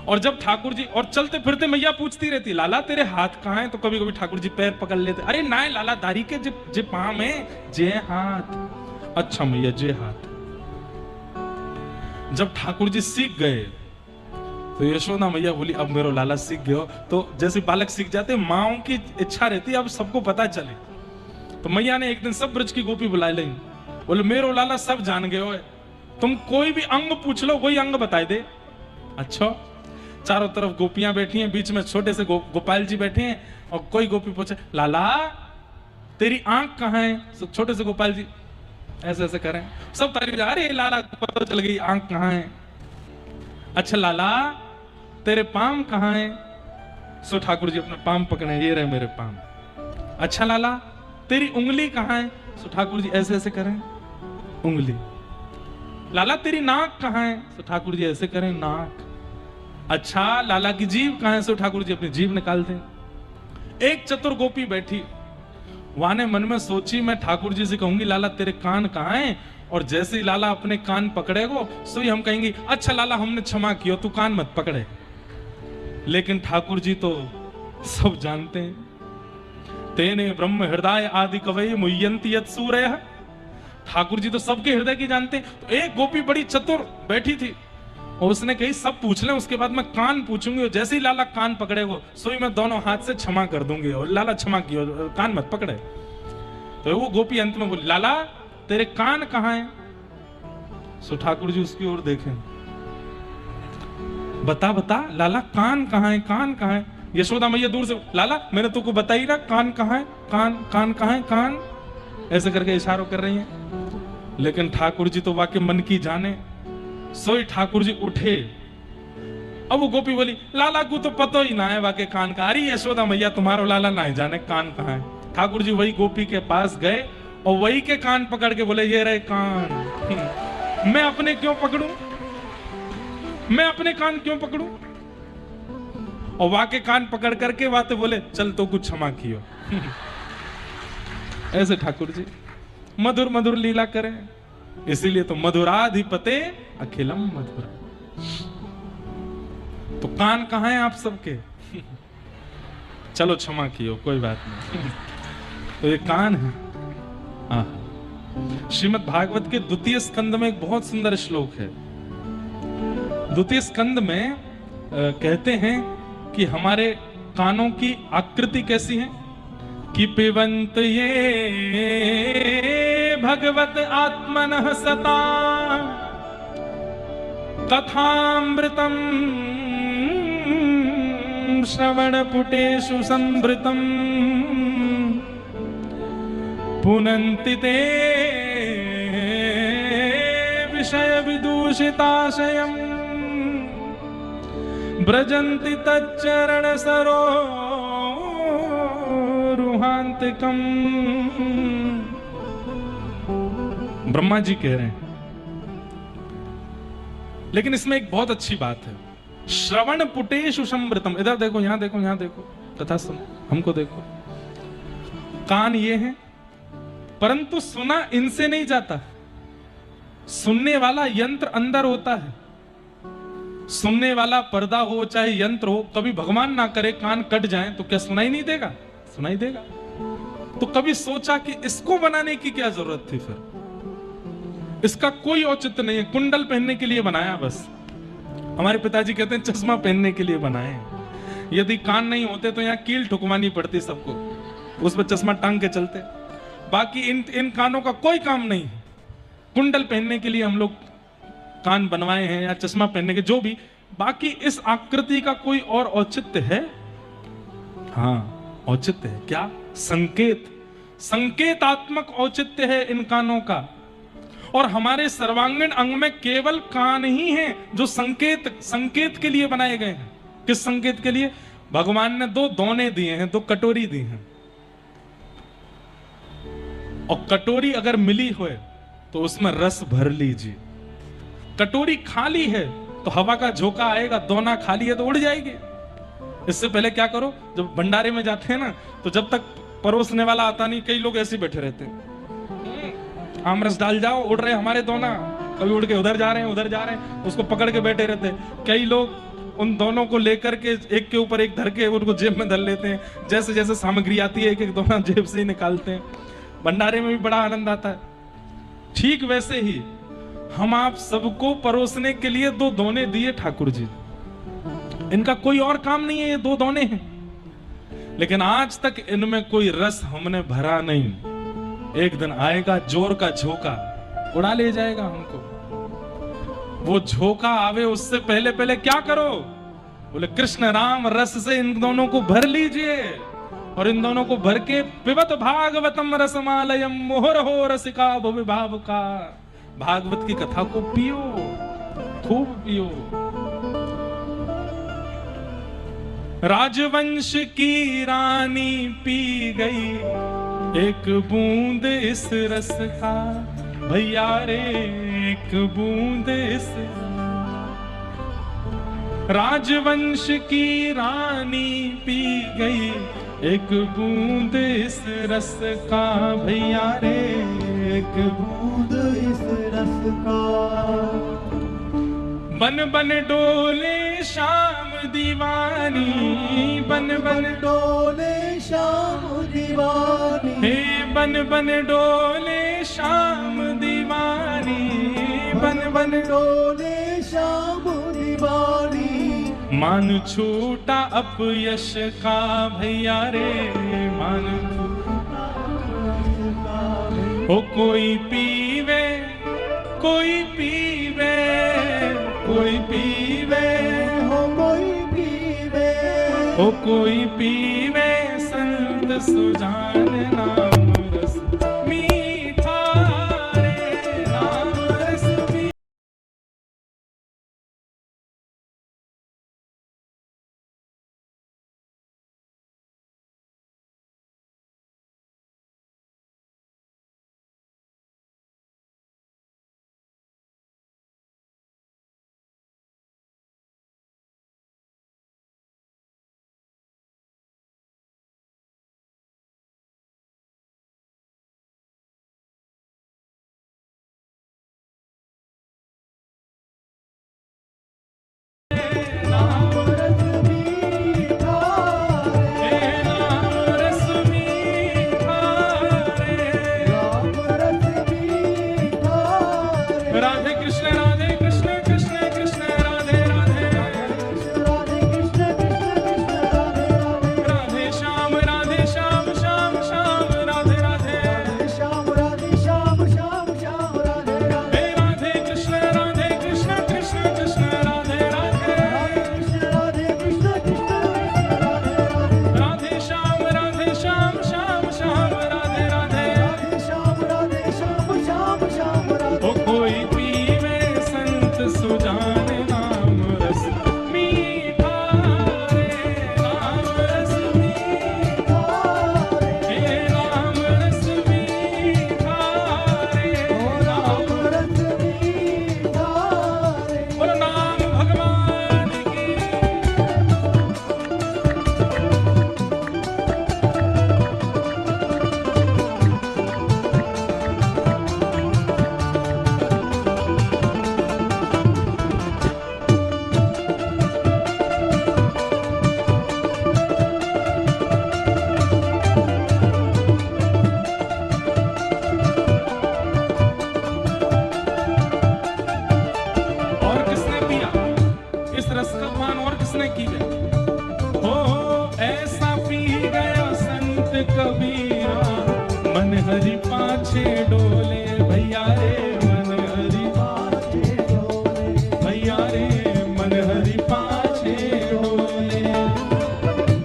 और जब ठाकुर जी, और चलते फिरते मैया पूछती रहती लाला तेरे हाथ कहाँ हैं? तो कभी कभी ठाकुर जी पैर पकड़ लेते, अरे ना लाला दाढ़ी के जे पाँव में, जे हाथ। अच्छा मैया जे हाथ। जब ठाकुर जी सीख गए तो यशोदा मैया बोली अब मेरो लाला सीख गयो। तो जैसे बालक सीख जाते, माओ की इच्छा रहती है अब सबको पता चले। तो मैया ने एक दिन सब ब्रज की गोपी बुला ली, बोले मेरो लाला सब जान गए हो, तुम कोई भी अंग पूछ लो वही अंग बता दे। अच्छा, चारों तरफ गोपियां बैठी हैं, बीच में छोटे से गोपाल जी बैठे हैं, और कोई गोपी पूछे लाला तेरी आंख कहाँ है? छोटे से गोपाल जी ऐसे ऐसे करें, सब तारीफ, अरे लाला पता चल गई आंख कहाँ है। अच्छा लाला तेरे पाम कहाँ है? सो ठाकुर जी अपना पाम पकड़े, ये रहे मेरे पाम। अच्छा लाला तेरी उंगली कहाँ है? सो ठाकुर जी ऐसे ऐसे करें उंगली। लाला तेरी नाक कहाँ है? सो ठाकुर जी ऐसे करें नाक। अच्छा लाला की जीभ कहाँ है? सो ठाकुर जी अपनी जीभ निकाल दें। एक चतुर गोपी बैठी, वहां ने मन में सोची मैं ठाकुर जी से कहूंगी लाला तेरे कान कहाँ हैं, और जैसे ही लाला अपने कान पकड़ेगो सो ही हम कहेंगे अच्छा लाला हमने क्षमा किया, तू कान मत पकड़े। लेकिन ठाकुर जी तो सब जानते हैं, तेने ब्रह्म हृदय आदि कवये मुह्यन्ति यत् सूरयः। ठाकुर जी तो सबके हृदय की जानते हैं। तो एक गोपी बड़ी चतुर बैठी थी, और उसने कही सब पूछ ले, उसके बाद मैं कान पूछूंगी, और जैसे ही लाला कान पकड़ेगो सो ही मैं दोनों हाथ से क्षमा कर दूंगी, और लाला क्षमा किया, कान मत पकड़े। तो वो गोपी अंत में बोली लाला तेरे कान कहाँ हैं? सो ठाकुर जी उसकी ओर देखें, बता बता लाला कान कहाँ है, कान कहाँ है? यशोदा मैया दूर से लाला मैंने तुमको बताई ना कान कहाँ है, कान कान कहाँ है, कान ऐसे करके इशारों कर रही हैं। लेकिन ठाकुर जी तो वाकई मन की जाने। सोई ठाकुर जी उठे, अब वो गोपी बोली लाला को तो पता ही ना है वाकई कान का। अरे यशोदा मैया तुम्हारो लाला ना जाने कान कहाँ है। ठाकुर जी वही गोपी के पास गए और वही के कान पकड़ के बोले ये रहे कान। मैं अपने क्यों पकड़ूं, मैं अपने कान क्यों पकड़ूं? और वाके कान पकड़ करके बातें बोले चल तो कुछ क्षमा कियो। ऐसे ठाकुर जी मधुर मधुर लीला करें, इसीलिए तो मधुराधिपते अखिलम मधुर। तो कान कहां है आप सबके? चलो क्षमा कियो कोई बात नहीं। तो ये कान है। श्रीमद् भागवत के 2 स्कंद में एक बहुत सुंदर श्लोक है। 2 स्कंद में कहते हैं कि हमारे कानों की आकृति कैसी है कि पिबंत ये भगवत आत्मनः सता तथामृतम श्रवण पुटेषु संभृतम पुनन्ति ते विषय विदूषिताशयम् ब्रजन्ति तच्चरण सरोरुहान्तिकम्। ब्रह्मा जी कह रहे हैं, लेकिन इसमें एक बहुत अच्छी बात है, श्रवण पुटेषु समृतम। इधर देखो, यहां देखो, यहां देखो, तथा सुनो, हमको देखो। कान ये है, परंतु सुना इनसे नहीं जाता। सुनने वाला यंत्र अंदर होता है, सुनने वाला पर्दा हो चाहे यंत्र हो। कभी भगवान ना करे कान कट जाए तो क्या सुनाई नहीं देगा? सुनाई देगा। तो कभी सोचा कि इसको बनाने की क्या जरूरत थी? फिर इसका कोई औचित्य नहीं है, कुंडल पहनने के लिए बनाया बस। हमारे पिताजी कहते हैं चश्मा पहनने के लिए बनाए। यदि कान नहीं होते तो यहाँ कील ठुकवानी पड़ती सबको, उस पर चश्मा टांग के चलते। बाकी इन कानों का कोई काम नहीं है। कुंडल पहनने के लिए हम लोग कान बनवाए हैं, या चश्मा पहनने के, जो भी। बाकी इस आकृति का कोई और औचित्य है? हाँ, औचित्य है। क्या? संकेत, संकेतात्मक औचित्य है इन कानों का। और हमारे सर्वांगीण अंग में केवल कान ही हैं जो संकेत के लिए बनाए गए हैं। किस संकेत के लिए? भगवान ने दो दोने दिए हैं, दो कटोरी दी हैं। और कटोरी अगर मिली हो तो उसमें रस भर लीजिए। कटोरी खाली है तो हवा का झोंका आएगा, दोना खाली है तो उड़ जाएगी। इससे पहले क्या करो, जब भंडारे में जाते हैं ना, तो जब तक परोसने वाला आता नहीं, कई लोग ऐसे बैठे रहते हैं, आमरस डाल जाओ, उड़ रहे हमारे दोना, कभी उड़ के उधर जा रहे हैं, उधर जा रहे हैं, उसको पकड़ के बैठे रहते हैं। कई लोग उन दोनों को लेकर के एक के ऊपर एक धर के उनको जेब में धर लेते हैं। जैसे जैसे सामग्री आती है एक एक दोना जेब से ही निकालते हैं। भंडारे में भी बड़ा आनंद आता है। ठीक वैसे ही हम आप सबको परोसने के लिए दो दोने दिए ठाकुर जी। इनका कोई और काम नहीं है, ये दो दोने हैं। लेकिन आज तक इनमें कोई रस हमने भरा नहीं। एक दिन आएगा जोर का झोंका, उड़ा ले जाएगा हमको। वो झोंका आवे उससे पहले पहले क्या करो? बोले कृष्ण राम रस से इन दोनों को भर लीजिए, और इन दोनों को भर के पिबत भागवतम रसमालयम मोहरहो रसिका भुविभाव का। भागवत की कथा को पियो, खूब पियो। राजवंश की रानी पी गई एक बूंद इस रस का, भैया रे एक बूंद इस। राजवंश की रानी पी गई एक बूंद इस रस का, भैया रे एक बूंद इस रस का। बन बन डोले शाम दीवानी, बन बन डोले शाम दीवानी, हे बन बन डोले शाम दीवानी, बन बन डोले शाम दीवानी। मान छूटा अपयश का, भैया रे मान छूटा अपयश का। ओ कोई पीवे, कोई पीवे, कोई पीवे, हो कोई पीवे, हो कोई पीवे संत सुजान नाम रस। हरि पाछे डोले भैया रे मन हरि पाछे डोले भैया रे मन हरि पाछे डोले।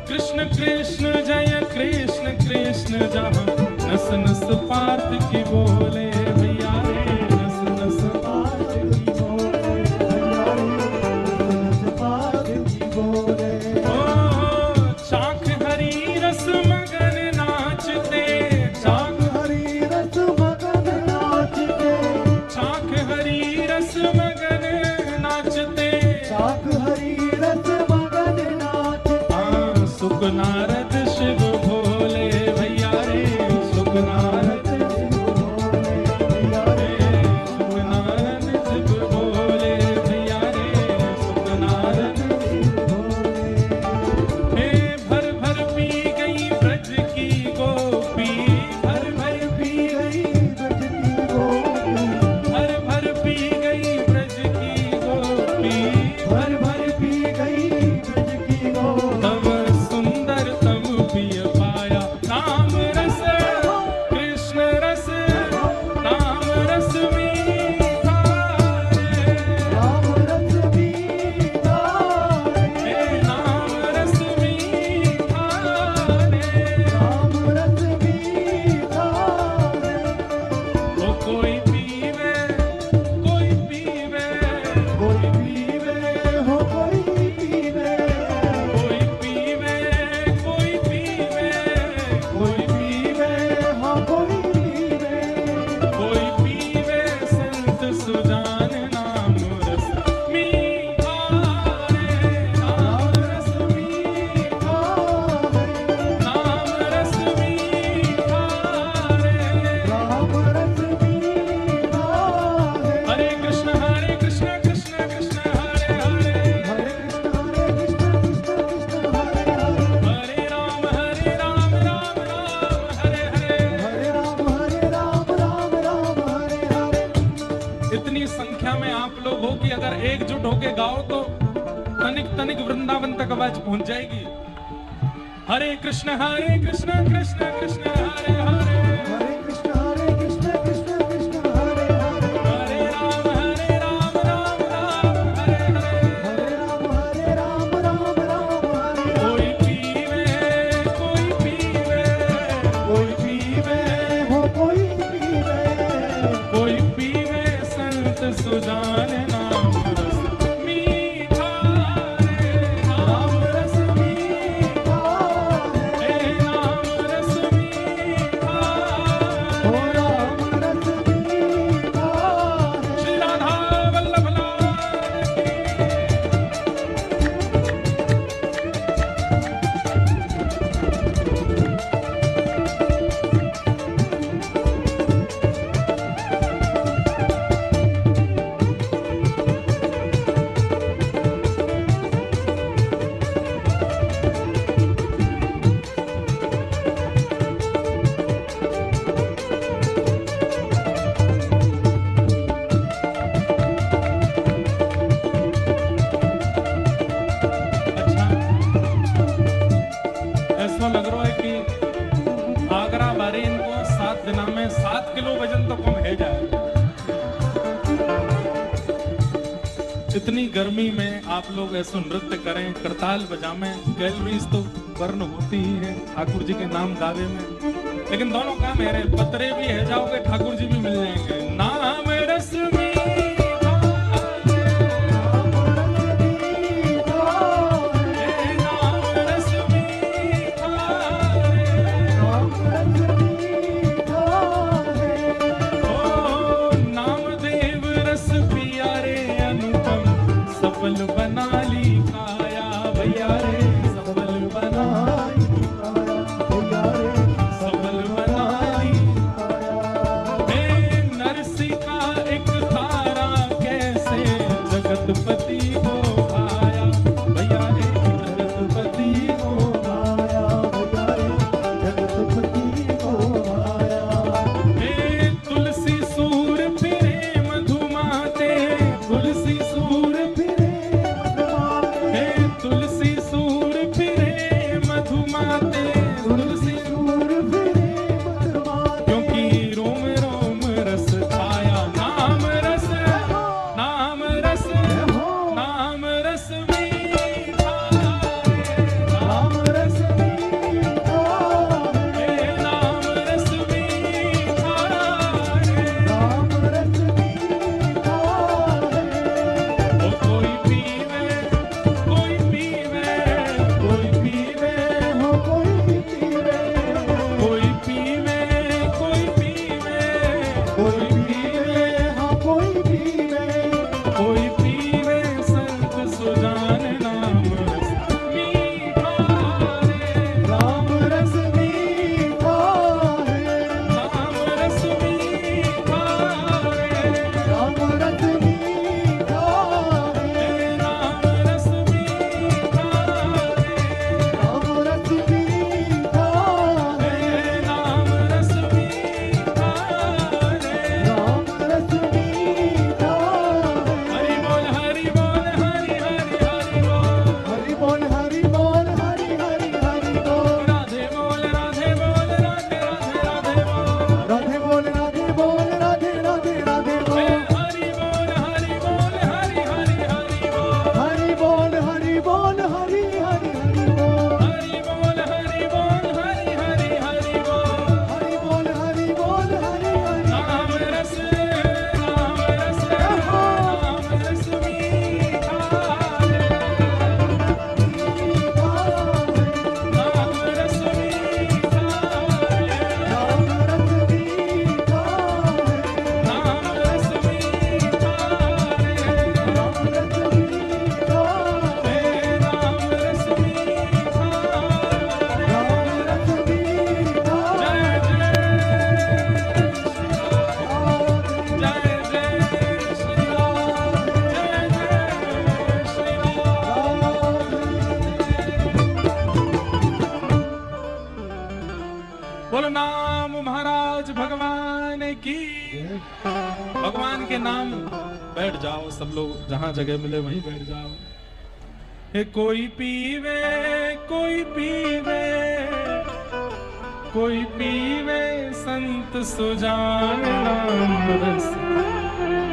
कृष्ण कृष्ण जय कृष्ण कृष्ण जहाँ नस नस पार्थ की बोले भैया रे नस नस पार्थ की बोले भैया रे नस पार्थ की बोले। ओ चाख हरी रस मगन नाचते चाख हरी रस मगन नाचते चाख हरी रस मगन नाचते चाख हरी रस मगन नाचते। सुख नारद शिव भोले भैया रे सुख नारद शिव भोले भैया रे सुख नारद शिव भोले भैया रे सुख नारद शिव भोले। हे भर भर पी गई ब्रज की गोपी भर भर पी गई ब्रज की गोपी भर भर पी गई ब्रज की गोपी भर भर पी गई ब्रज की गोपी। तब सुंदर तब पिय पाया नाम रस कृष्ण रस नाम रस मीठा रे नाम रस मीठा रे नाम रस मीठा रे नाम रस मीठा रे। तो कोई पीवे कोई पीवे कोई पीवे हो कोई पीवे कोई पीवे कोई पीवे कोई पीवे हो कोई पीवे कोई पीवे संत सुजान नाम रस मीठा रे नाम रस मीठा रे नाम रस मीठा रे नाम रस मीठा रे। हरे कृष्ण कृष्ण कृष्ण हरे हरे हरे कृष्ण कृष्ण कृष्ण हरे हरे हरे राम राम राम हरे हरे हरे राम राम हरे हरे। इतनी संख्या में आप लोग हो कि अगर एकजुट होके गाओ तो तनिक तनिक वृंदावन तक आवाज पहुंच जाएगी। हरे कृष्ण कृष्ण कृष्ण हरे हरे हरे कृष्ण कृष्ण कृष्ण हरे हरे हरे राम राम हरे हरे हरे राम राम हरे। कोई पीवे कोई पीवे कोई पीवे हो कोई पीवे कोई पीवे संत सुजान नाम रस मीठा रे नाम रस मीठा रे नाम रस मीठा हो राम रस मीठा। श्री राधा वल्लभ लाल की। अच्छा ऐसा लग रहा है कि आगरा बारे इनको 7 दिना में 7 किलो वजन तो कम है जाए। इतनी गर्मी में आप लोग ऐसा नृत्य करें करताल बजामें कैलोरीज तो बर्न होती ही है ठाकुर जी के नाम गावे में। लेकिन दोनों काम है रे पतरे भी है जाओगे ठाकुर जी भी मिल जाएंगे। नाम रस मीठा रे नाम रस मीठा रे नाम रस मीठा रे ओ नामदेव रस पिया रे अनुपम सफल बना ली काया भैया रे सफल बना ली काया भैया रे सफल बना ली काया। हे नरसिंह प्रणाम महाराज भगवान की। भगवान के नाम बैठ जाओ सब लोग, जहां जगह मिले वहीं बैठ जाओ। हे कोई पीवे कोई पीवे कोई पीवे संत सुजान नाम रस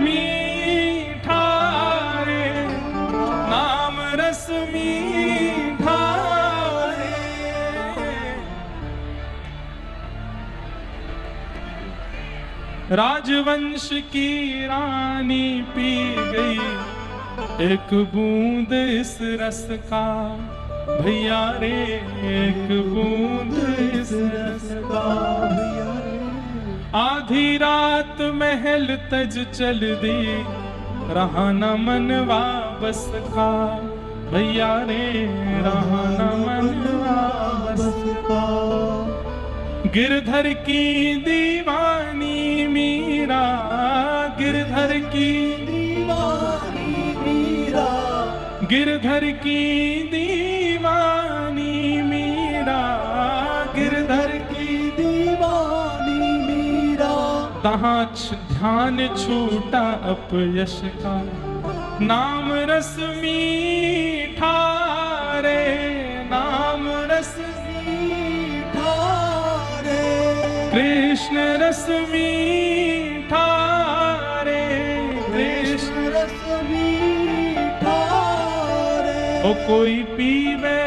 मीठा रे, नाम रस मीठा रे। राजवंश की रानी पी गई एक बूंद इस रस का, भैया रे एक बूंद इस रस का, भैया रे। आधी रात महल तज चल दी, रहा न मनवा बस का, भैया रे रहा न मनवा बस का। गिरधर की दीवानी मीरा, गिरधर की दीवानी मीरा, गिरधर की दीवानी मीरा, गिरधर की दीवानी मीरा। तहाँ ध्यान छूटा अपयश का, नाम रस मीठा रे, नाम रस मीठा रे। कृष्ण रस मीठा रे, कृष्ण रस मीठा रे। ओ कोई पीवे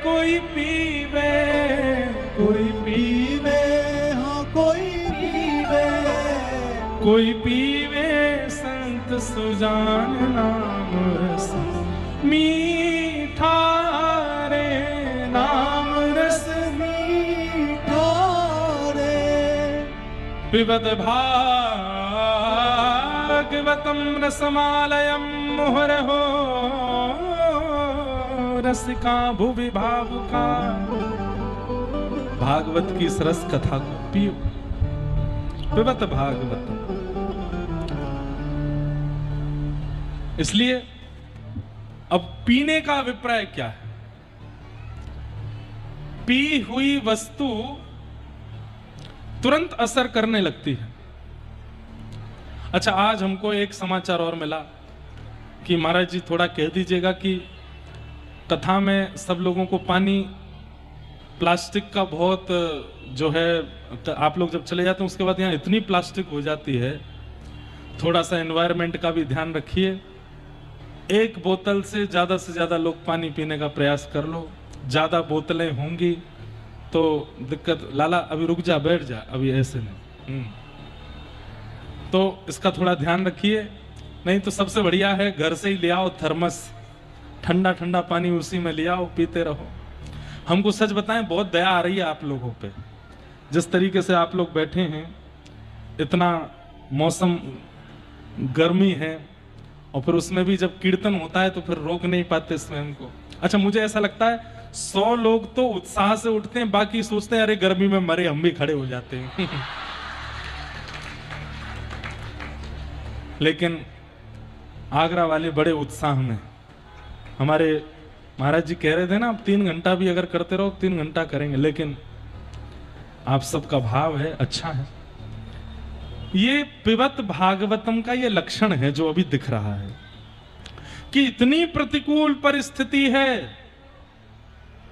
कोई पीवे कोई पीवे, हाँ कोई पीवे कोई पीवे संत सुजान नाम रस मीठा रे, नाम रस मीठा रे। पिबत भागवतम रसमालयम मुहुरहो, रसिका भुवि भावुका। भागवत की इस रस कथा को पियो, पिबत भागवतम। इसलिए अब पीने का अभिप्राय क्या है? पी हुई वस्तु तुरंत असर करने लगती है। अच्छा, आज हमको एक समाचार और मिला कि महाराज जी थोड़ा कह दीजिएगा कि कथा में सब लोगों को पानी, प्लास्टिक का बहुत जो है, आप लोग जब चले जाते हैं उसके बाद यहाँ इतनी प्लास्टिक हो जाती है, थोड़ा सा एनवायरनमेंट का भी ध्यान रखिए। एक बोतल से ज्यादा लोग पानी पीने का प्रयास कर लो। ज्यादा बोतलें होंगी तो दिक्कत। लाला अभी रुक जा, बैठ जा, अभी ऐसे नहीं। तो इसका थोड़ा ध्यान रखिए। नहीं तो सबसे बढ़िया है घर से ही ले आओ थर्मस, ठंडा ठंडा पानी उसी में ले आओ, पीते रहो। हमको सच बताएं, बहुत दया आ रही है आप लोगों पे। जिस तरीके से आप लोग बैठे हैं, इतना मौसम गर्मी है, और फिर उसमें भी जब कीर्तन होता है तो फिर रोक नहीं पाते स्वयं को। अच्छा, मुझे ऐसा लगता है 100 लोग तो उत्साह से उठते हैं, बाकी सोचते हैं अरे गर्मी में मरे, हम भी खड़े हो जाते हैं। लेकिन आगरा वाले बड़े उत्साह में। हमारे महाराज जी कह रहे थे ना, आप 3 घंटा भी अगर करते रहो 3 घंटा करेंगे, लेकिन आप सबका भाव है, अच्छा है। ये पिबत भागवतम का ये लक्षण है जो अभी दिख रहा है कि इतनी प्रतिकूल परिस्थिति है,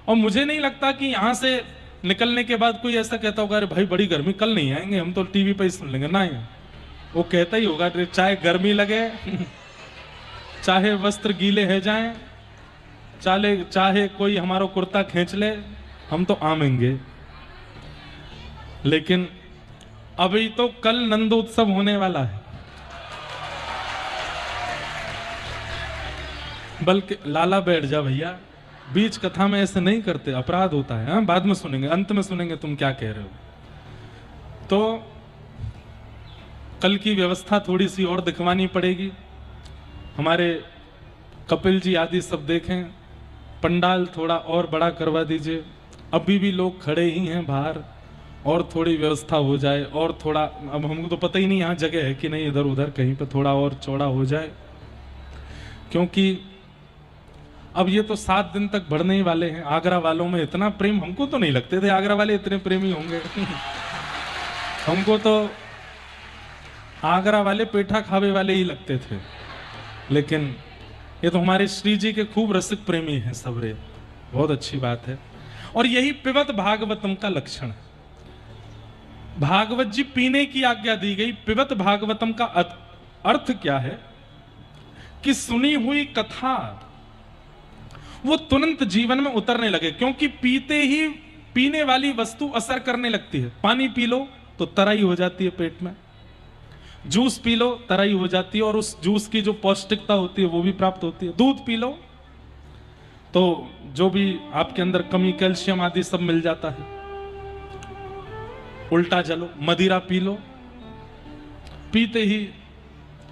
और मुझे नहीं लगता कि यहां से निकलने के बाद कोई ऐसा कहता होगा अरे भाई बड़ी गर्मी, कल नहीं आएंगे, हम तो टीवी पे ही सुन लेंगे। ना, वो कहता ही होगा चाहे गर्मी लगे, चाहे वस्त्र गीले है जाएं, चाहे कोई हमारा कुर्ता खींच ले, हम तो आमेंगे। लेकिन अभी तो कल नंदोत्सव होने वाला है। बल्कि लाला बैठ जा भैया, बीच कथा में ऐसे नहीं करते, अपराध होता है। हाँ, बाद में सुनेंगे, अंत में सुनेंगे तुम क्या कह रहे हो। तो कल की व्यवस्था थोड़ी सी और दिखवानी पड़ेगी। हमारे कपिल जी आदि सब देखें, पंडाल थोड़ा और बड़ा करवा दीजिए। अभी भी लोग खड़े ही हैं बाहर, और थोड़ी व्यवस्था हो जाए, और थोड़ा, अब हमको तो पता ही नहीं यहाँ जगह है कि नहीं, इधर उधर कहीं पे थोड़ा और चौड़ा हो जाए। क्योंकि अब ये तो 7 दिन तक बढ़ने ही वाले हैं। आगरा वालों में इतना प्रेम, हमको तो नहीं लगते थे आगरा वाले इतने प्रेमी होंगे। हमको तो आगरा वाले पेठा खावे वाले ही लगते थे, लेकिन ये तो हमारे श्री जी के खूब रसिक प्रेमी हैं सबरे। बहुत अच्छी बात है। और यही पिबत भागवतम का लक्षण है। भागवत जी पीने की आज्ञा दी गई। पिबत भागवतम का अर्थ क्या है कि सुनी हुई कथा वो तुरंत जीवन में उतरने लगे, क्योंकि पीते ही पीने वाली वस्तु असर करने लगती है। पानी पी लो तो तराई हो जाती है पेट में, जूस पी लो तराई हो जाती है, और उस जूस की जो पौष्टिकता होती है वो भी प्राप्त होती है। दूध पी लो तो जो भी आपके अंदर कमी, कैल्शियम आदि सब मिल जाता है। उल्टा चलो, मदिरा पी लो, पीते ही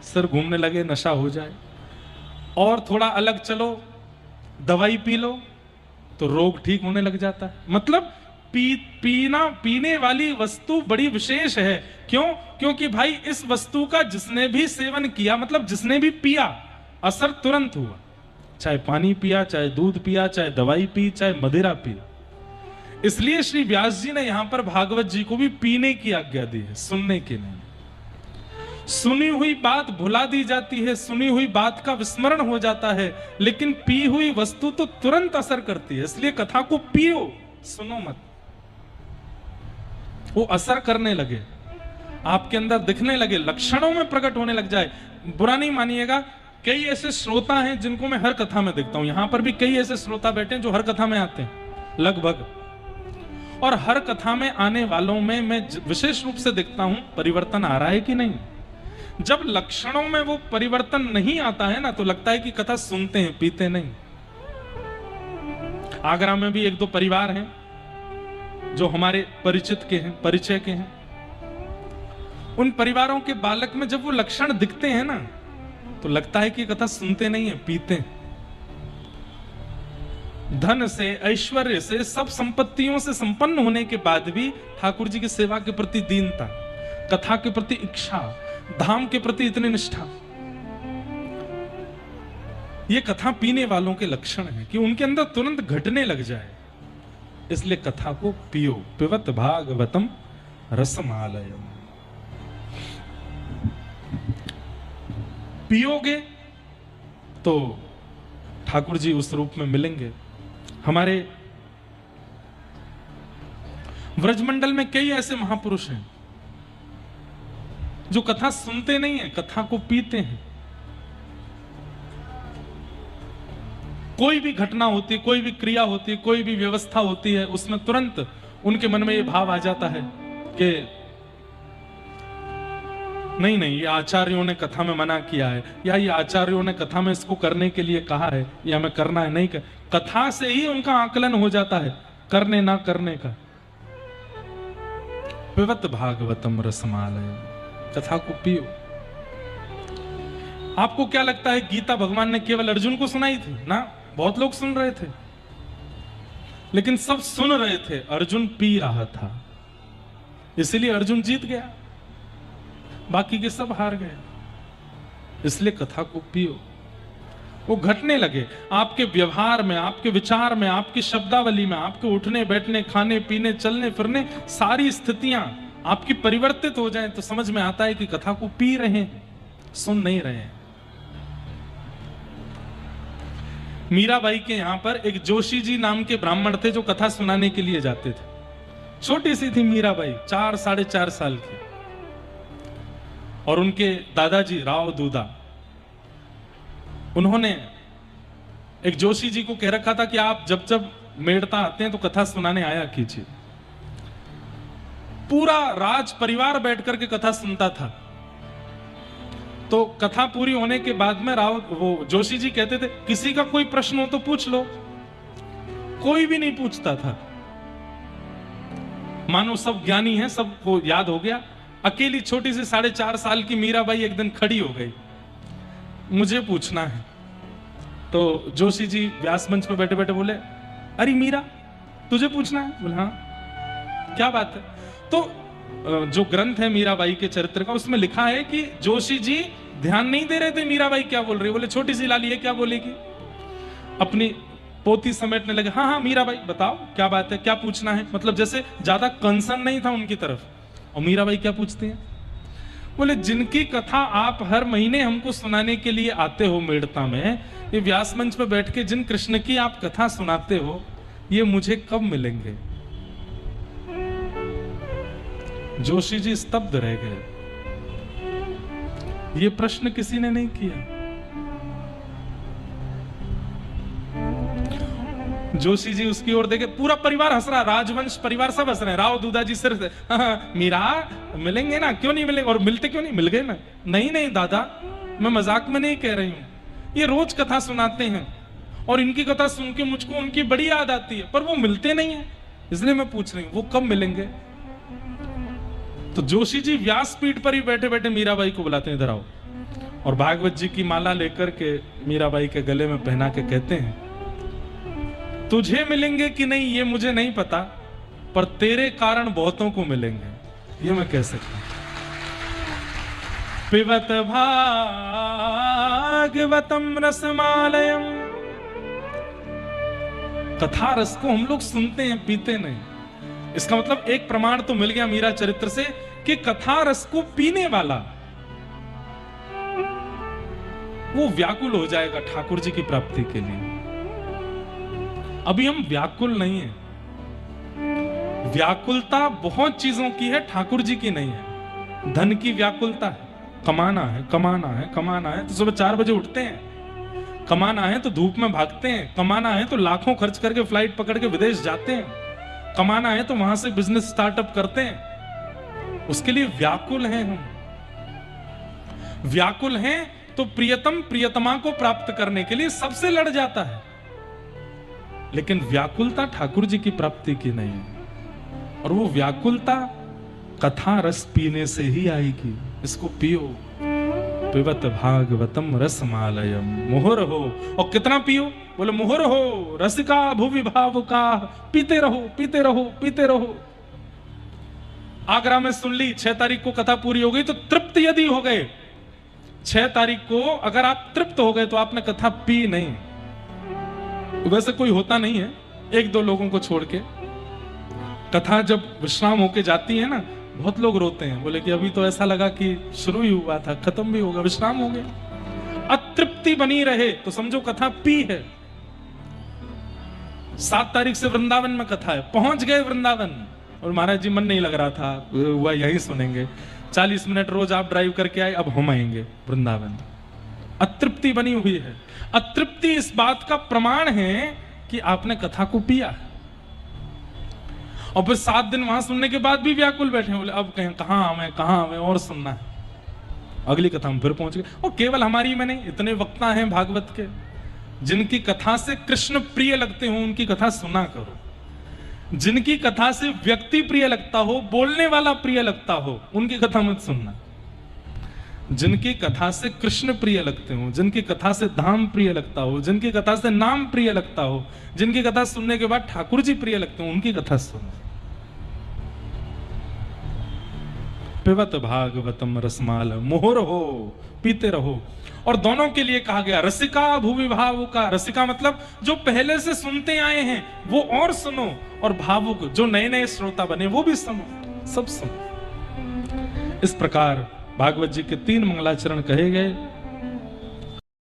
सिर घूमने लगे, नशा हो जाए। और थोड़ा अलग चलो, दवाई पी लो तो रोग ठीक होने लग जाता है। मतलब पीने वाली वस्तु बड़ी विशेष है। क्यों? क्योंकि भाई इस वस्तु का जिसने भी सेवन किया, मतलब जिसने भी पिया, असर तुरंत हुआ। चाहे पानी पिया, चाहे दूध पिया, चाहे दवाई पी, चाहे मदिरा पी। इसलिए श्री व्यास जी ने यहां पर भागवत जी को भी पीने की आज्ञा दी है, सुनने की नहीं। सुनी हुई बात भुला दी जाती है, सुनी हुई बात का विस्मरण हो जाता है, लेकिन पी हुई वस्तु तो तुरंत असर करती है। इसलिए कथा को पियो, सुनो मत। वो असर करने लगे, आपके अंदर दिखने लगे, लक्षणों में प्रकट होने लग जाए। बुरा नहीं मानिएगा, कई ऐसे श्रोता हैं जिनको मैं हर कथा में देखता हूं। यहां पर भी कई ऐसे श्रोता बैठे हैं जो हर कथा में आते हैं लगभग, और हर कथा में आने वालों में मैं विशेष रूप से देखता हूं परिवर्तन आ रहा है कि नहीं। जब लक्षणों में वो परिवर्तन नहीं आता है ना, तो लगता है कि कथा सुनते हैं, पीते नहीं। आगरा में भी 1-2 परिवार हैं जो हमारे परिचित के हैं, परिचय के हैं। उन परिवारों के बालक में जब वो लक्षण दिखते हैं ना, तो लगता है कि कथा सुनते नहीं है, पीते हैं। धन से, ऐश्वर्य से, सब संपत्तियों से संपन्न होने के बाद भी ठाकुर जी की सेवा के प्रति दीनता, कथा के प्रति इच्छा, धाम के प्रति इतनी निष्ठा, ये कथा पीने वालों के लक्षण है कि उनके अंदर तुरंत घटने लग जाए। इसलिए कथा को पियो। पिबत भागवतम रसमालयम। पियोगे तो ठाकुर जी उस रूप में मिलेंगे। हमारे व्रजमंडल में कई ऐसे महापुरुष हैं जो कथा सुनते नहीं है, कथा को पीते हैं। कोई भी घटना होती है, कोई भी क्रिया होती है, कोई भी व्यवस्था होती है, उसमें तुरंत उनके मन में ये भाव आ जाता है कि नहीं नहीं, ये आचार्यों ने कथा में मना किया है, या ये आचार्यों ने कथा में इसको करने के लिए कहा है, या हमें करना है, नहीं कर। कथा से ही उनका आकलन हो जाता है करने ना करने का। पिबत भागवतम रसमालय। कथा को पियो। आपको क्या लगता है गीता भगवान ने केवल अर्जुन को सुनाई थी? ना, बहुत लोग सुन रहे थे, लेकिन सब सुन रहे थे, अर्जुन पी रहा था। इसलिए अर्जुन जीत गया, बाकी के सब हार गए। इसलिए कथा को पियो। वो घटने लगे आपके व्यवहार में, आपके विचार में, आपकी शब्दावली में, आपके उठने बैठने, खाने पीने, चलने फिरने, सारी स्थितियां आपकी परिवर्तित हो जाएं, तो समझ में आता है कि कथा को पी रहे हैं, सुन नहीं रहे हैं। मीराबाई के यहां पर एक जोशी जी नाम के ब्राह्मण थे जो कथा सुनाने के लिए जाते थे। छोटी सी थी मीराबाई, 4-4.5 साल की, और उनके दादाजी राव दूदा, उन्होंने एक जोशी जी को कह रखा था कि आप जब जब मेड़ता आते हैं तो कथा सुनाने आया कीजिए। पूरा राज परिवार बैठ करके कथा सुनता था। तो कथा पूरी होने के बाद में वो जोशी जी कहते थे, किसी का कोई प्रश्न हो तो पूछ लो। कोई भी नहीं पूछता था, मानो सब ज्ञानी है, सबको याद हो गया। अकेली छोटी सी 4.5 साल की मीराबाई एक दिन खड़ी हो गई, मुझे पूछना है। तो जोशी जी व्यास मंच पे बैठे बैठे बोले, अरे मीरा, तुझे पूछना है? बोले हाँ, क्या बात है? तो जो ग्रंथ है मीराबाई के चरित्र का, उसमें लिखा है कि जोशी जी ध्यान नहीं दे रहे थे मीराबाई क्या बोल रही है। बोले छोटी सी लाली है, क्या बोलेगी? अपनी पोती समेटने लगे। हाँ हाँ मीरा भाई बताओ क्या बात है, क्या पूछना है, मतलब जैसे ज्यादा कंसर्न नहीं था उनकी तरफ। और मीरा भाई क्या पूछती हैं? बोले जिनकी कथा आप हर महीने हमको सुनाने के लिए आते हो मेड़ता में, ये व्यास मंच पे बैठ के जिन कृष्ण की आप कथा सुनाते हो, ये मुझे कब मिलेंगे? जोशी जी स्तब्ध रह गए। ये प्रश्न किसी ने नहीं किया। जोशी जी उसकी ओर देखे, पूरा परिवार हंस रहा, राजवंश परिवार सब हंस रहे हैं। राव दूधा जी सिर्फ हाँ, मीरा मिलेंगे ना, क्यों नहीं मिलेंगे, और मिलते क्यों नहीं, मिल गए ना। नहीं नहीं दादा, मैं मजाक में नहीं कह रही हूं, ये रोज कथा सुनाते हैं और इनकी कथा सुन के मुझको उनकी बड़ी याद आती है, पर वो मिलते नहीं है, इसलिए मैं पूछ रही हूं वो कब मिलेंगे। तो जोशी जी व्यासपीठ पर ही बैठे बैठे मीराबाई को बुलाते हैं, इधर आओ, और भागवत जी की माला लेकर के मीराबाई के गले में पहना के कहते हैं, तुझे मिलेंगे कि नहीं ये मुझे नहीं पता, पर तेरे कारण बहुतों को मिलेंगे, ये मैं कह सकता हूं। पिबत भागवतम रसमालयम, कथा रस को हम लोग सुनते हैं, पीते नहीं। इसका मतलब एक प्रमाण तो मिल गया मीरा चरित्र से कि कथा रस को पीने वाला वो व्याकुल हो जाएगा ठाकुर जी की प्राप्ति के लिए। अभी हम व्याकुल नहीं है, व्याकुलता बहुत चीजों की है, ठाकुर जी की नहीं है। धन की व्याकुलता है, कमाना है कमाना है कमाना है, तो सुबह 4 बजे उठते हैं, कमाना है तो धूप में भागते हैं, कमाना है तो लाखों खर्च करके फ्लाइट पकड़ के विदेश जाते हैं, कमाना है तो वहां से बिजनेस स्टार्टअप करते हैं, उसके लिए व्याकुल हैं हम। व्याकुल हैं तो प्रियतम प्रियतमा को प्राप्त करने के लिए सबसे लड़ जाता है, लेकिन व्याकुलता ठाकुर जी की प्राप्ति की नहीं है, और वो व्याकुलता कथा रस पीने से ही आएगी। इसको पियो, पिबत भागवतम रसमालयम मुहुर हो। और कितना पियो? बोले मुहुर हो रसिका भुवि भावुका, पीते रहो पीते रहो पीते रहो। आगरा में सुन ली, 6 तारीख को कथा पूरी हो गई, तो तृप्त यदि हो गए 6 तारीख को अगर आप तृप्त हो गए तो आपने कथा पी नहीं। वैसे कोई होता नहीं है, 1-2 लोगों को छोड़ के। कथा जब विश्राम होके जाती है ना, बहुत लोग रोते हैं, बोले कि अभी तो ऐसा लगा कि शुरू ही हुआ था, खत्म भी होगा, विश्राम हो गया। अतृप्ति बनी रहे तो समझो कथा पी है। 7 तारीख से वृंदावन में कथा है, पहुंच गए वृंदावन, और महाराज जी मन नहीं लग रहा था, हुआ यही सुनेंगे, 40 मिनट रोज आप ड्राइव करके आए, अब हम आएंगे वृंदावन। अतृप्ति बनी हुई है। अतृप्ति इस बात का प्रमाण है कि आपने कथा को पिया है। और फिर 7 दिन वहां सुनने के बाद भी व्याकुल बैठे, बोले अब कहें कहां हमें और सुनना है, अगली कथा में फिर पहुंच गए। और केवल हमारी में नहीं, इतने वक्ता हैं भागवत के, जिनकी कथा से कृष्ण प्रिय लगते हो उनकी कथा सुना करो। जिनकी कथा से व्यक्ति प्रिय लगता हो, बोलने वाला प्रिय लगता हो, उनकी कथा मत सुनना। जिनकी कथा से कृष्ण प्रिय लगते हो, जिनकी कथा से धाम प्रिय लगता हो, जिनकी कथा से नाम प्रिय लगता हो, जिनकी कथा सुनने के बाद ठाकुर जी प्रिय लगते हो, उनकी कथा सुनो। पिबत भागवतम रसमाल मुहुर हो, पीते रहो। और दोनों के लिए कहा गया रसिका भुवि भावुका। रसिका मतलब जो पहले से सुनते आए हैं वो और सुनो, और भावुक जो नए नए श्रोता बने वो भी सुनो, सब सुनो। इस प्रकार भागवत जी के 3 मंगलाचरण कहे गए।